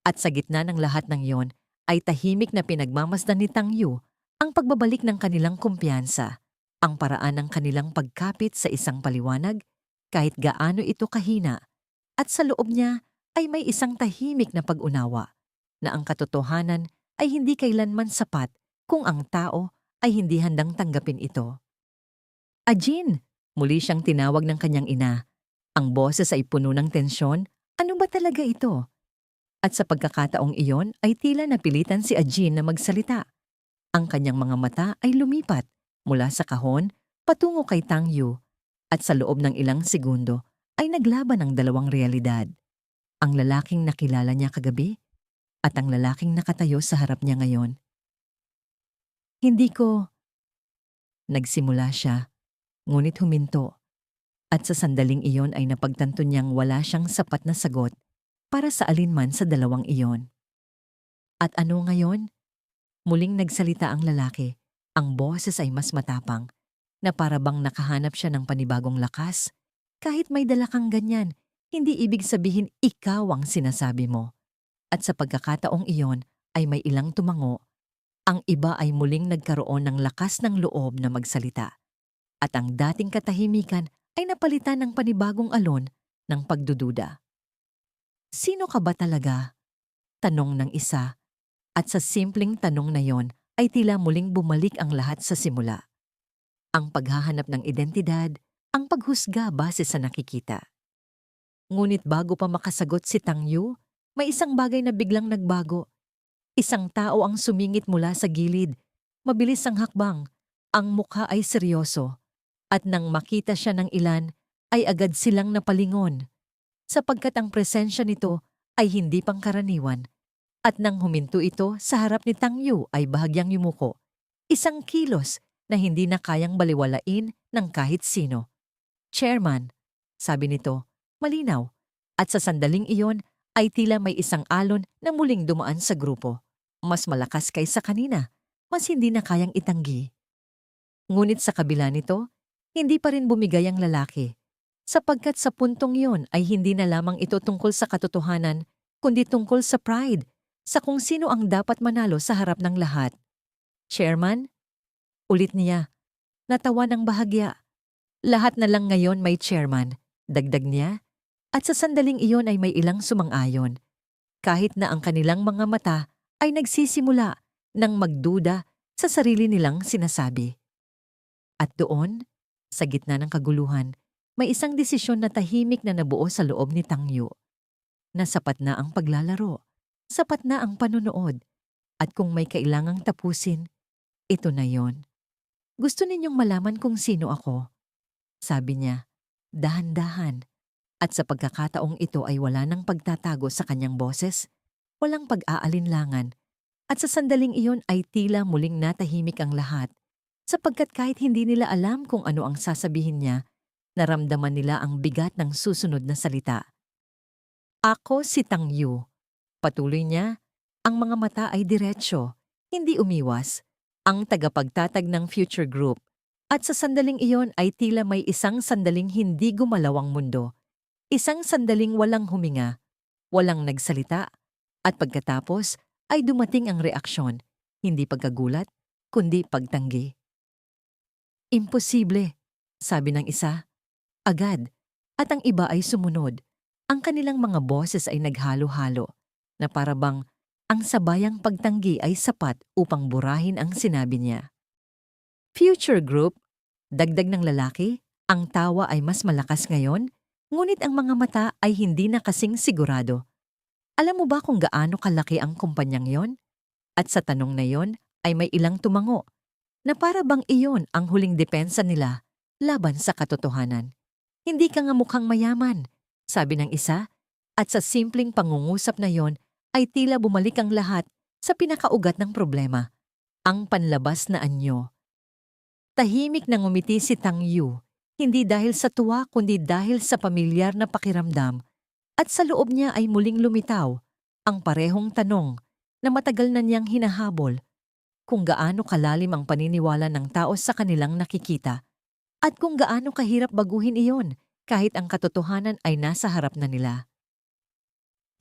At sa gitna ng lahat ng iyon ay tahimik na pinagmamasdan ni Tang Yu ang pagbabalik ng kanilang kumpiyansa, ang paraan ng kanilang pagkapit sa isang paliwanag kahit gaano ito kahina, at sa loob niya ay may isang tahimik na pag-unawa na ang katotohanan ay hindi kailanman sapat kung ang tao ay hindi handang tanggapin ito. "Ajin!" Muli siyang tinawag ng kanyang ina. Ang boses ay puno ng tensyon. Ano ba talaga ito? At sa pagkakataong iyon ay tila napilitan si Ajin na magsalita. Ang kanyang mga mata ay lumipat mula sa kahon patungo kay Tang Yu at sa loob ng ilang segundo ay naglaban ang dalawang realidad. Ang lalaking nakilala niya kagabi at ang lalaking nakatayo sa harap niya ngayon. Hindi ko, nagsimula siya, ngunit huminto. At sa sandaling iyon ay napagtanto niyang wala siyang sapat na sagot para sa alinman sa dalawang iyon. At ano ngayon? Muling nagsalita ang lalaki. Ang boses ay mas matapang, na para bang nakahanap siya ng panibagong lakas. Kahit may dala kang ganyan, hindi ibig sabihin ikaw ang sinasabi mo. At sa pagkakataong iyon ay may ilang tumango. Ang iba ay muling nagkaroon ng lakas ng loob na magsalita. At ang dating katahimikan ay napalitan ng panibagong alon ng pagdududa. Sino ka ba talaga? Tanong ng isa. At sa simpleng tanong na yon ay tila muling bumalik ang lahat sa simula. Ang paghahanap ng identidad, ang paghusga base sa nakikita. Ngunit bago pa makasagot si Tang Yu, may isang bagay na biglang nagbago. Isang tao ang sumingit mula sa gilid. Mabilis ang hakbang. Ang mukha ay seryoso. At nang makita siya ng ilan, ay agad silang napalingon. Sapagkat ang presensya nito ay hindi pangkaraniwan. At nang huminto ito sa harap ni Tang Yu ay bahagyang yumuko. Isang kilos na hindi na kayang baliwalain ng kahit sino. Chairman, sabi nito, malinaw. At sa sandaling iyon ay tila may isang alon na muling dumaan sa grupo. Mas malakas kaysa kanina, mas hindi na kayang itanggi. Ngunit sa kabila nito, hindi pa rin bumigay ang lalaki. Sapagkat sa puntong iyon ay hindi na lamang ito tungkol sa katotohanan, kundi tungkol sa pride, sa kung sino ang dapat manalo sa harap ng lahat. Chairman? Ulit niya. Natawa ng bahagya. Lahat na lang ngayon may chairman, dagdag niya. At sa sandaling iyon ay may ilang sumang-ayon. Kahit na ang kanilang mga mata ay nagsisimula ng magduda sa sarili nilang sinasabi. At doon, sa gitna ng kaguluhan, may isang desisyon na tahimik na nabuo sa loob ni Tang Yu. Na sapat na ang paglalaro, sapat na ang panunood, at kung may kailangang tapusin, ito na yon. Gusto ninyong malaman kung sino ako? Sabi niya, dahan-dahan. At sa pagkakataong ito ay wala nang pagtatago sa kanyang boses, walang pag-aalinlangan, at sa sandaling iyon ay tila muling natahimik ang lahat, sapagkat kahit hindi nila alam kung ano ang sasabihin niya, naramdaman nila ang bigat ng susunod na salita. Ako si Tang Yu. Patuloy niya, ang mga mata ay diretsyo, hindi umiwas, ang tagapagtatag ng Future Group, at sa sandaling iyon ay tila may isang sandaling hindi gumalaw ang mundo. Isang sandaling walang huminga, walang nagsalita, at pagkatapos ay dumating ang reaksyon, hindi pagkagulat, kundi pagtanggi. Imposible, sabi ng isa. Agad, at ang iba ay sumunod. Ang kanilang mga boses ay naghalo-halo, na parabang ang sabayang pagtanggi ay sapat upang burahin ang sinabi niya. Future Group, dagdag ng lalaki, ang tawa ay mas malakas ngayon, ngunit ang mga mata ay hindi na kasing sigurado. Alam mo ba kung gaano kalaki ang kumpanyang yon? At sa tanong na yon ay may ilang tumango, na para bang iyon ang huling depensa nila laban sa katotohanan. Hindi ka nga mukhang mayaman, sabi ng isa, at sa simpleng pangungusap na yon ay tila bumalik ang lahat sa pinakaugat ng problema, ang panlabas na anyo. Tahimik na ngumiti si Tang Yu, hindi dahil sa tuwa kundi dahil sa pamilyar na pakiramdam, at sa loob niya ay muling lumitaw ang parehong tanong na matagal na niyang hinahabol, kung gaano kalalim ang paniniwala ng tao sa kanilang nakikita at kung gaano kahirap baguhin iyon kahit ang katotohanan ay nasa harap na nila.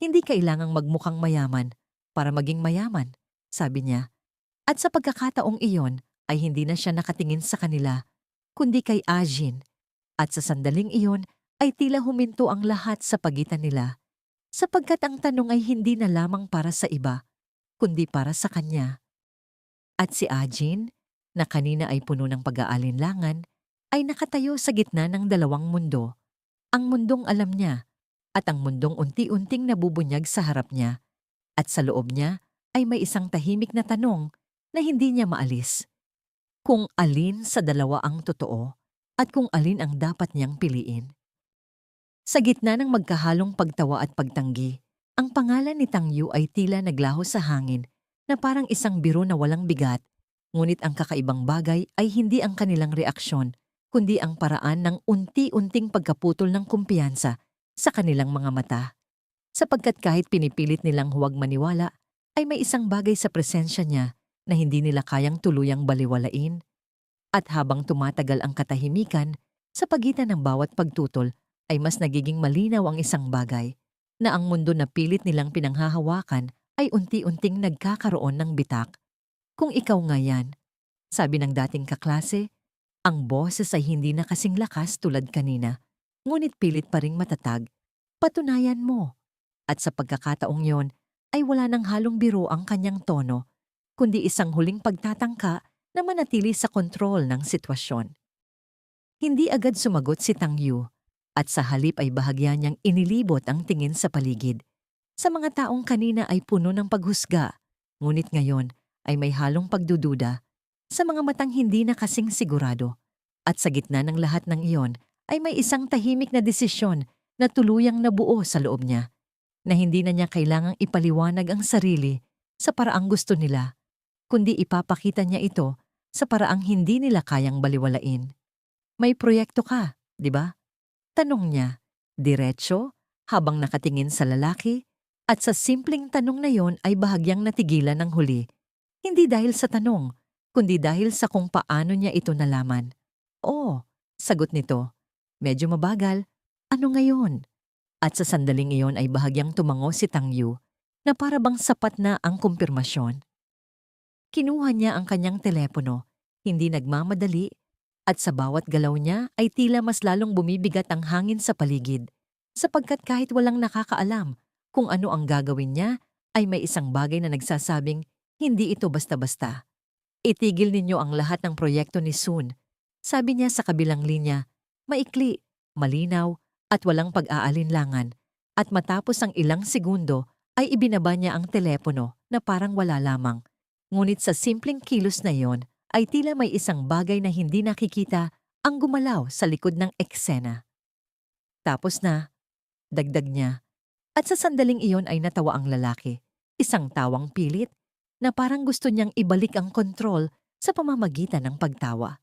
Hindi kailangang magmukhang mayaman para maging mayaman, sabi niya, at sa pagkakataong iyon ay hindi na siya nakatingin sa kanila kundi kay Ajin, at sa sandaling iyon ay tila huminto ang lahat sa pagitan nila, sapagkat ang tanong ay hindi na lamang para sa iba, kundi para sa kanya. At si Ajin, na kanina ay puno ng pag-aalinlangan, ay nakatayo sa gitna ng dalawang mundo, ang mundong alam niya at ang mundong unti-unting nabubunyag sa harap niya, At sa loob niya ay may isang tahimik na tanong na hindi niya maalis. Kung alin sa dalawa ang totoo at kung alin ang dapat niyang piliin. Sa gitna ng magkahalong pagtawa at pagtanggi, ang pangalan ni Tang Yu ay tila naglaho sa hangin na parang isang biro na walang bigat, ngunit ang kakaibang bagay ay hindi ang kanilang reaksyon, kundi ang paraan ng unti-unting pagkaputol ng kumpiyansa sa kanilang mga mata. Sapagkat kahit pinipilit nilang huwag maniwala, ay may isang bagay sa presensya niya na hindi nila kayang tuluyang baliwalain. At habang tumatagal ang katahimikan, sa pagitan ng bawat pagtutol ay mas nagiging malinaw ang isang bagay, na ang mundo na pilit nilang pinanghahawakan ay unti-unting nagkakaroon ng bitak. Kung ikaw nga yan, sabi ng dating kaklase, ang boses ay hindi na kasing lakas tulad kanina, ngunit pilit pa ring matatag. Patunayan mo. At sa pagkakataong yon, ay wala nang halong biro ang kanyang tono, kundi isang huling pagtatangka na manatili sa kontrol ng sitwasyon. Hindi agad sumagot si Tang Yu, at sa halip ay bahagya niyang inilibot ang tingin sa paligid. Sa mga taong kanina ay puno ng paghusga, ngunit ngayon ay may halong pagdududa, sa mga matang hindi na kasing sigurado. At sa gitna ng lahat ng iyon ay may isang tahimik na desisyon na tuluyang nabuo sa loob niya, na hindi na niya kailangang ipaliwanag ang sarili sa paraang gusto nila, kundi ipapakita niya ito sa paraang hindi nila kayang baliwalain. May proyekto ka, di ba? Tanong niya, diretso, habang nakatingin sa lalaki, at sa simpleng tanong na yon ay bahagyang natigilan ng huli. Hindi dahil sa tanong, kundi dahil sa kung paano niya ito nalaman. Oo, sagot nito. Medyo mabagal. Ano ngayon? At sa sandaling iyon ay bahagyang tumango si Tang Yu na para bang sapat na ang kumpirmasyon. Kinuha niya ang kanyang telepono, hindi nagmamadali, at sa bawat galaw niya ay tila mas lalong bumibigat ang hangin sa paligid, sapagkat kahit walang nakakaalam kung ano ang gagawin niya, ay may isang bagay na nagsasabing hindi ito basta-basta. Itigil ninyo ang lahat ng proyekto ni Sun, sabi niya sa kabilang linya, maikli, malinaw, at walang pag-aalinlangan, at matapos ang ilang segundo ay ibinaba niya ang telepono na parang wala lamang. Ngunit sa simpleng kilos na iyon ay tila may isang bagay na hindi nakikita ang gumalaw sa likod ng eksena. Tapos na, dagdag niya, at sa sandaling iyon ay natawa ang lalaki, isang tawang pilit na parang gusto niyang ibalik ang kontrol sa pamamagitan ng pagtawa.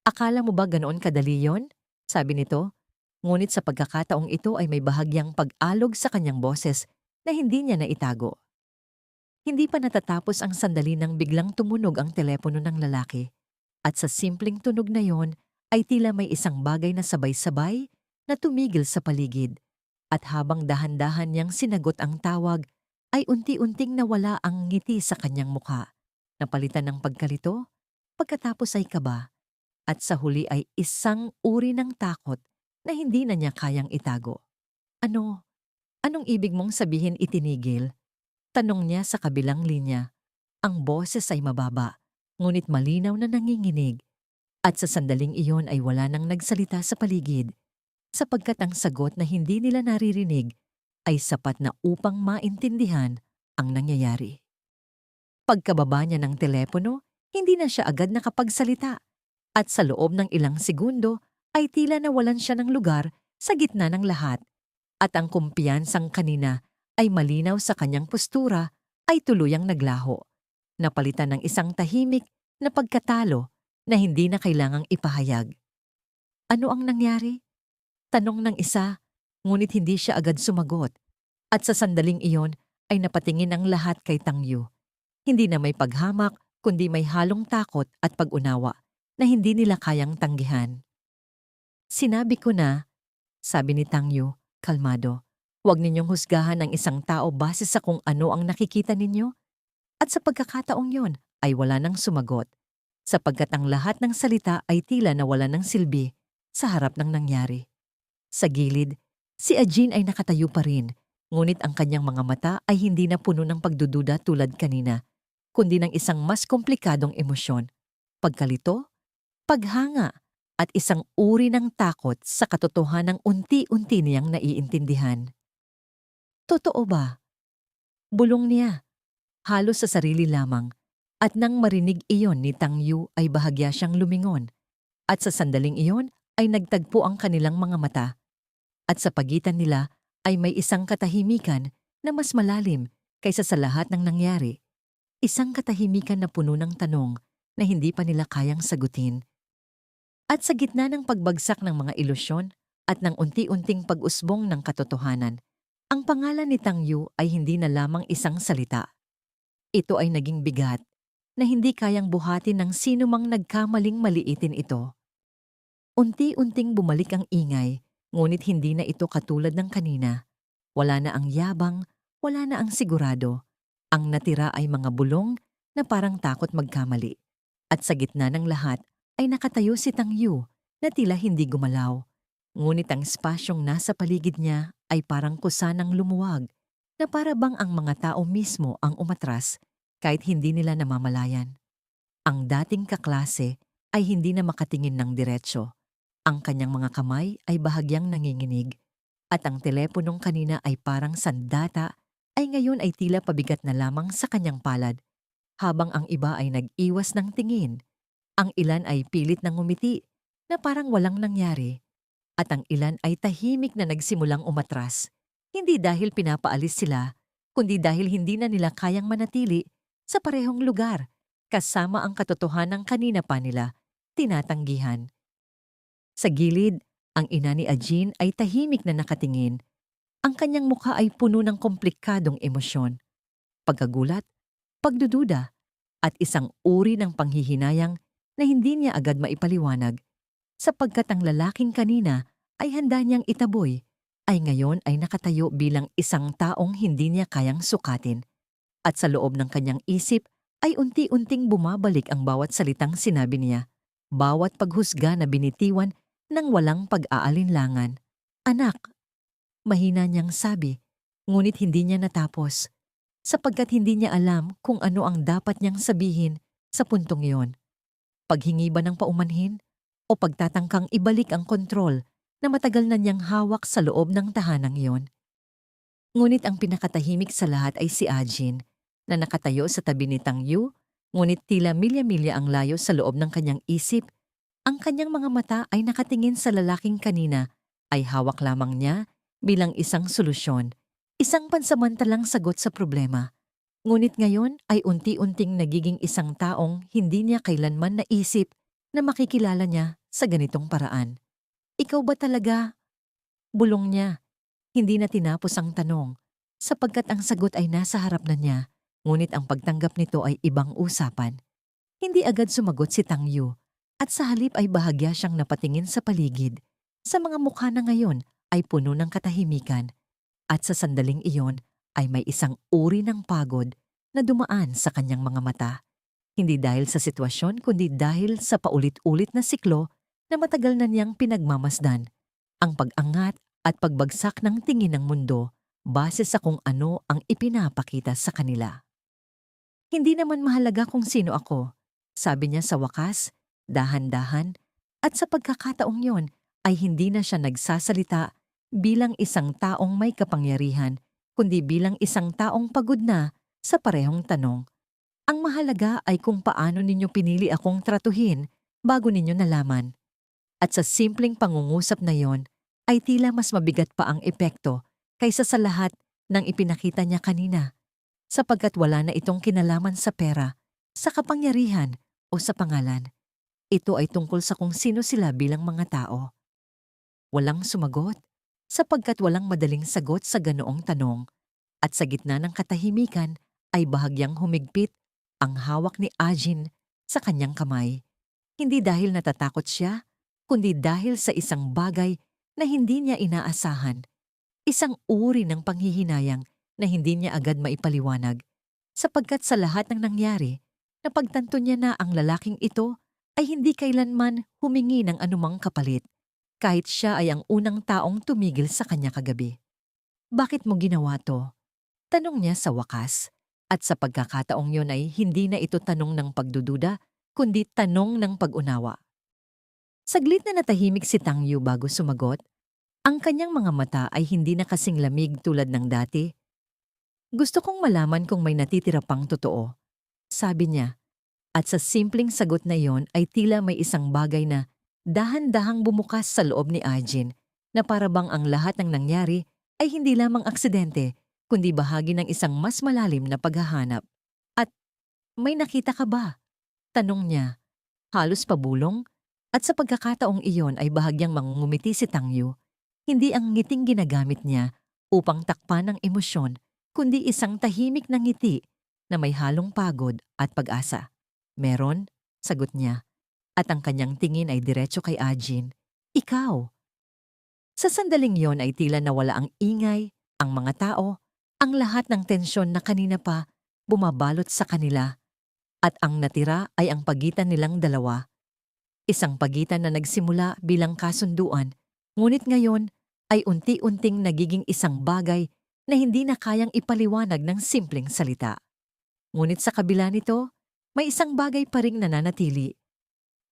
Akala mo ba ganoon kadali yon? Sabi nito. Ngunit sa pagkakataong ito ay may bahagyang pag-alog sa kanyang boses na hindi niya naitago. Hindi pa natatapos ang sandali nang biglang tumunog ang telepono ng lalaki, at sa simpleng tunog na yon ay tila may isang bagay na sabay-sabay na tumigil sa paligid, at habang dahan-dahan niyang sinagot ang tawag ay unti-unting nawala ang ngiti sa kanyang mukha, napalitan ng pagkalito, pagkatapos ay kaba, at sa huli ay isang uri ng takot na hindi na niya kayang itago. Ano? Anong ibig mong sabihin itinigil? Tanong niya sa kabilang linya. Ang boses ay mababa, ngunit malinaw na nanginginig. At sa sandaling iyon ay wala nang nagsalita sa paligid, sapagkat ang sagot na hindi nila naririnig ay sapat na upang maintindihan ang nangyayari. Pagkababa niya ng telepono, hindi na siya agad nakapagsalita, at sa loob ng ilang segundo ay tila nawalan siya ng lugar sa gitna ng lahat, at ang kumpiyansang kanina ay malinaw sa kanyang postura ay tuluyang naglaho, napalitan ng isang tahimik na pagkatalo na hindi na kailangang ipahayag. Ano ang nangyari? Tanong ng isa, ngunit hindi siya agad sumagot, at sa sandaling iyon ay napatingin ang lahat kay Tang Yu. Hindi na may paghamak, kundi may halong takot at pag-unawa na hindi nila kayang tanggihan. Sinabi ko na, sabi ni Tang Yu, kalmado, huwag ninyong husgahan ang isang tao base sa kung ano ang nakikita ninyo. At sa pagkakataong yon ay wala nang sumagot, sapagkat ang lahat ng salita ay tila nawala ng silbi sa harap ng nangyari. Sa gilid, si Ajin ay nakatayo pa rin, ngunit ang kanyang mga mata ay hindi na puno ng pagdududa tulad kanina, kundi ng isang mas komplikadong emosyon, pagkalito, paghanga, at isang uri ng takot sa katotohanang unti-unti niyang naiintindihan. Totoo ba? Bulong niya, halos sa sarili lamang. At nang marinig iyon ni Tang Yu ay bahagya siyang lumingon. At sa sandaling iyon ay nagtagpo ang kanilang mga mata. At sa pagitan nila ay may isang katahimikan na mas malalim kaysa sa lahat ng nangyari. Isang katahimikan na puno ng tanong na hindi pa nila kayang sagutin. At sa gitna ng pagbagsak ng mga ilusyon at ng unti-unting pag-usbong ng katotohanan, ang pangalan ni Tang Yu ay hindi na lamang isang salita. Ito ay naging bigat na hindi kayang buhatin ng sino mang nagkamaling maliitin ito. Unti-unting bumalik ang ingay, ngunit hindi na ito katulad ng kanina. Wala na ang yabang, wala na ang sigurado. Ang natira ay mga bulong na parang takot magkamali. At sa gitna ng lahat ay nakatayo si Tang Yu na tila hindi gumalaw. Ngunit ang espasyong nasa paligid niya ay parang kusanang lumuwag na para bang ang mga tao mismo ang umatras kahit hindi nila namamalayan. Ang dating kaklase ay hindi na makatingin ng diretsyo. Ang kanyang mga kamay ay bahagyang nanginginig at ang teleponong kanina ay parang sandata ay ngayon ay tila pabigat na lamang sa kanyang palad habang ang iba ay nag-iwas ng tingin. Ang ilan ay pilit ng ngumiti na parang walang nangyari at ang ilan ay tahimik na nagsimulang umatras, hindi dahil pinapaalis sila, kundi dahil hindi na nila kayang manatili sa parehong lugar kasama ang katotohanan kanina pa nila tinatanggihan. Sa gilid, ang ina ni Ajin ay tahimik na nakatingin. Ang kanyang mukha ay puno ng komplikadong emosyon, pagkagulat, pagdududa, at isang uri ng panghihinayang na hindi niya agad maipaliwanag sapagkat ang lalaking kanina ay handa niyang itaboy, ay ngayon ay nakatayo bilang isang taong hindi niya kayang sukatin. At sa loob ng kanyang isip ay unti-unting bumabalik ang bawat salitang sinabi niya, bawat paghusga na binitiwan ng walang pag-aalinlangan. Anak, mahina niyang sabi, ngunit hindi niya natapos, sapagkat hindi niya alam kung ano ang dapat niyang sabihin sa puntong iyon. Paghingi ba ng paumanhin o pagtatangkang ibalik ang kontrol na matagal na niyang hawak sa loob ng tahanang iyon? Ngunit ang pinakatahimik sa lahat ay si Ajin, na nakatayo sa tabi ni Tang Yu, ngunit tila milya-milya ang layo sa loob ng kanyang isip. Ang kanyang mga mata ay nakatingin sa lalaking kanina, ay hawak lamang niya bilang isang solusyon, isang pansamantalang sagot sa problema. Ngunit ngayon ay unti-unting nagiging isang taong hindi niya kailanman naisip na makikilala niya sa ganitong paraan. Ikaw ba talaga? Bulong niya. Hindi na tinapos ang tanong, sapagkat ang sagot ay nasa harap na niya, ngunit ang pagtanggap nito ay ibang usapan. Hindi agad sumagot si Tang Yu, at sa halip ay bahagya siyang napatingin sa paligid. Sa mga mukha na ngayon ay puno ng katahimikan, at sa sandaling iyon ay may isang uri ng pagod na dumaan sa kanyang mga mata. Hindi dahil sa sitwasyon kundi dahil sa paulit-ulit na siklo na matagal na niyang pinagmamasdan. Ang pag-angat at pagbagsak ng tingin ng mundo base sa kung ano ang ipinapakita sa kanila. Hindi naman mahalaga kung sino ako, sabi niya sa wakas, dahan-dahan, at sa pagkakataong yon ay hindi na siya nagsasalita bilang isang taong may kapangyarihan, kundi bilang isang taong pagod na sa parehong tanong. Ang mahalaga ay kung paano ninyo pinili akong tratuhin bago ninyo nalaman. At sa simpleng pangungusap na yon, ay tila mas mabigat pa ang epekto kaysa sa lahat ng ipinakita niya kanina, sapagkat wala na itong kinalaman sa pera, sa kapangyarihan o sa pangalan. Ito ay tungkol sa kung sino sila bilang mga tao. Walang sumagot, sapagkat walang madaling sagot sa ganoong tanong, at sa gitna ng katahimikan ay bahagyang humigpit ang hawak ni Ajin sa kanyang kamay. Hindi dahil natatakot siya, kundi dahil sa isang bagay na hindi niya inaasahan. Isang uri ng panghihinayang na hindi niya agad maipaliwanag, sapagkat sa lahat ng nangyari, napagtanto niya na ang lalaking ito ay hindi kailanman humingi ng anumang kapalit, kahit siya ay ang unang taong tumigil sa kanya kagabi. Bakit mo ginawa to? Tanong niya sa wakas, at sa pagkakataong yun ay hindi na ito tanong ng pagdududa, kundi tanong ng pag-unawa. Saglit na natahimik si Tang Yu bago sumagot. Ang kanyang mga mata ay hindi na kasing lamig tulad ng dati. Gusto kong malaman kung may natitira pang totoo, sabi niya. At sa simpleng sagot na iyon ay tila may isang bagay na dahan-dahang bumukas sa loob ni Ajin na para bang ang lahat ng nangyari ay hindi lamang aksidente kundi bahagi ng isang mas malalim na paghahanap. At may nakita ka ba? Tanong niya, halos pabulong. At sa pagkakataong iyon ay bahagyang mangungumiti si Tangyu. Hindi ang ngiting ginagamit niya upang takpan ng emosyon, kundi isang tahimik na ngiti na may halong pagod at pag-asa. Meron, sagot niya, at ang kanyang tingin ay diretso kay Ajin. Ikaw. Sa sandaling yon ay tila nawala ang ingay, ang mga tao, ang lahat ng tensyon na kanina pa bumabalot sa kanila, at ang natira ay ang pagitan nilang dalawa. Isang pagitan na nagsimula bilang kasunduan, ngunit ngayon ay unti-unting nagiging isang bagay na hindi na kayang ipaliwanag ng simpleng salita. Ngunit sa kabila nito, may isang bagay pa ring nananatili.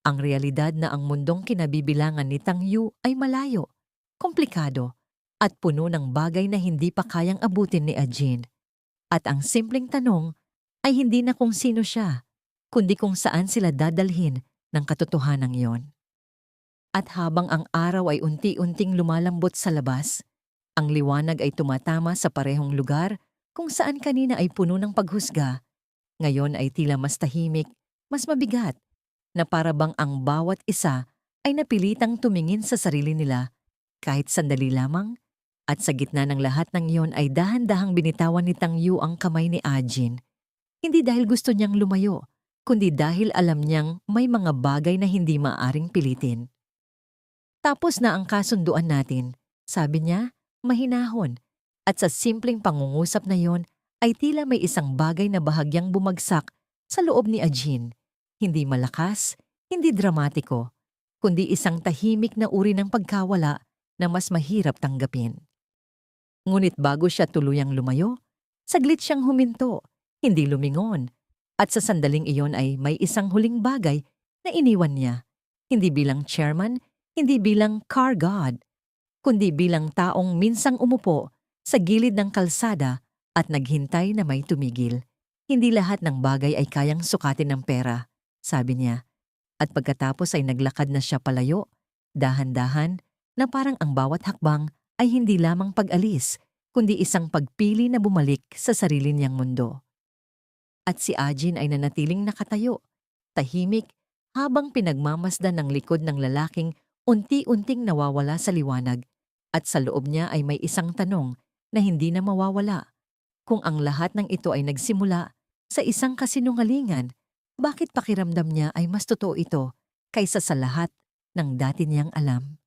Ang realidad na ang mundong kinabibilangan ni Tangyu ay malayo, komplikado, at puno ng bagay na hindi pa kayang abutin ni Ajin. At ang simpleng tanong ay hindi na kung sino siya, kundi kung saan sila dadalhin ng katotohanan iyon. At habang ang araw ay unti-unting lumalambot sa labas, ang liwanag ay tumatama sa parehong lugar kung saan kanina ay puno ng paghusga. Ngayon ay tila mas tahimik, mas mabigat, na para bang ang bawat isa ay napilitang tumingin sa sarili nila kahit sandali lamang, at sa gitna ng lahat ng iyon ay dahan-dahang binitawan ni Tangyu ang kamay ni Ajin. Hindi dahil gusto niyang lumayo, kundi dahil alam niyang may mga bagay na hindi maaring pilitin. Tapos na ang kasunduan natin, sabi niya, mahinahon, at sa simpleng pangungusap na iyon, ay tila may isang bagay na bahagyang bumagsak sa loob ni Ajin. Hindi malakas, hindi dramatiko, kundi isang tahimik na uri ng pagkawala na mas mahirap tanggapin. Ngunit bago siya tuluyang lumayo, saglit siyang huminto, hindi lumingon, at sa sandaling iyon ay may isang huling bagay na iniwan niya, hindi bilang chairman, hindi bilang car god, kundi bilang taong minsang umupo sa gilid ng kalsada at naghintay na may tumigil. Hindi lahat ng bagay ay kayang sukatin ng pera, sabi niya. At pagkatapos ay naglakad na siya palayo, dahan-dahan, na parang ang bawat hakbang ay hindi lamang pag-alis, kundi isang pagpili na bumalik sa sarili niyang mundo. At si Ajin ay nanatiling nakatayo, tahimik, habang pinagmamasdan ng likod ng lalaking unti-unting nawawala sa liwanag, at sa loob niya ay may isang tanong na hindi na mawawala. Kung ang lahat ng ito ay nagsimula sa isang kasinungalingan, bakit pakiramdam niya ay mas totoo ito kaysa sa lahat ng dati niyang alam?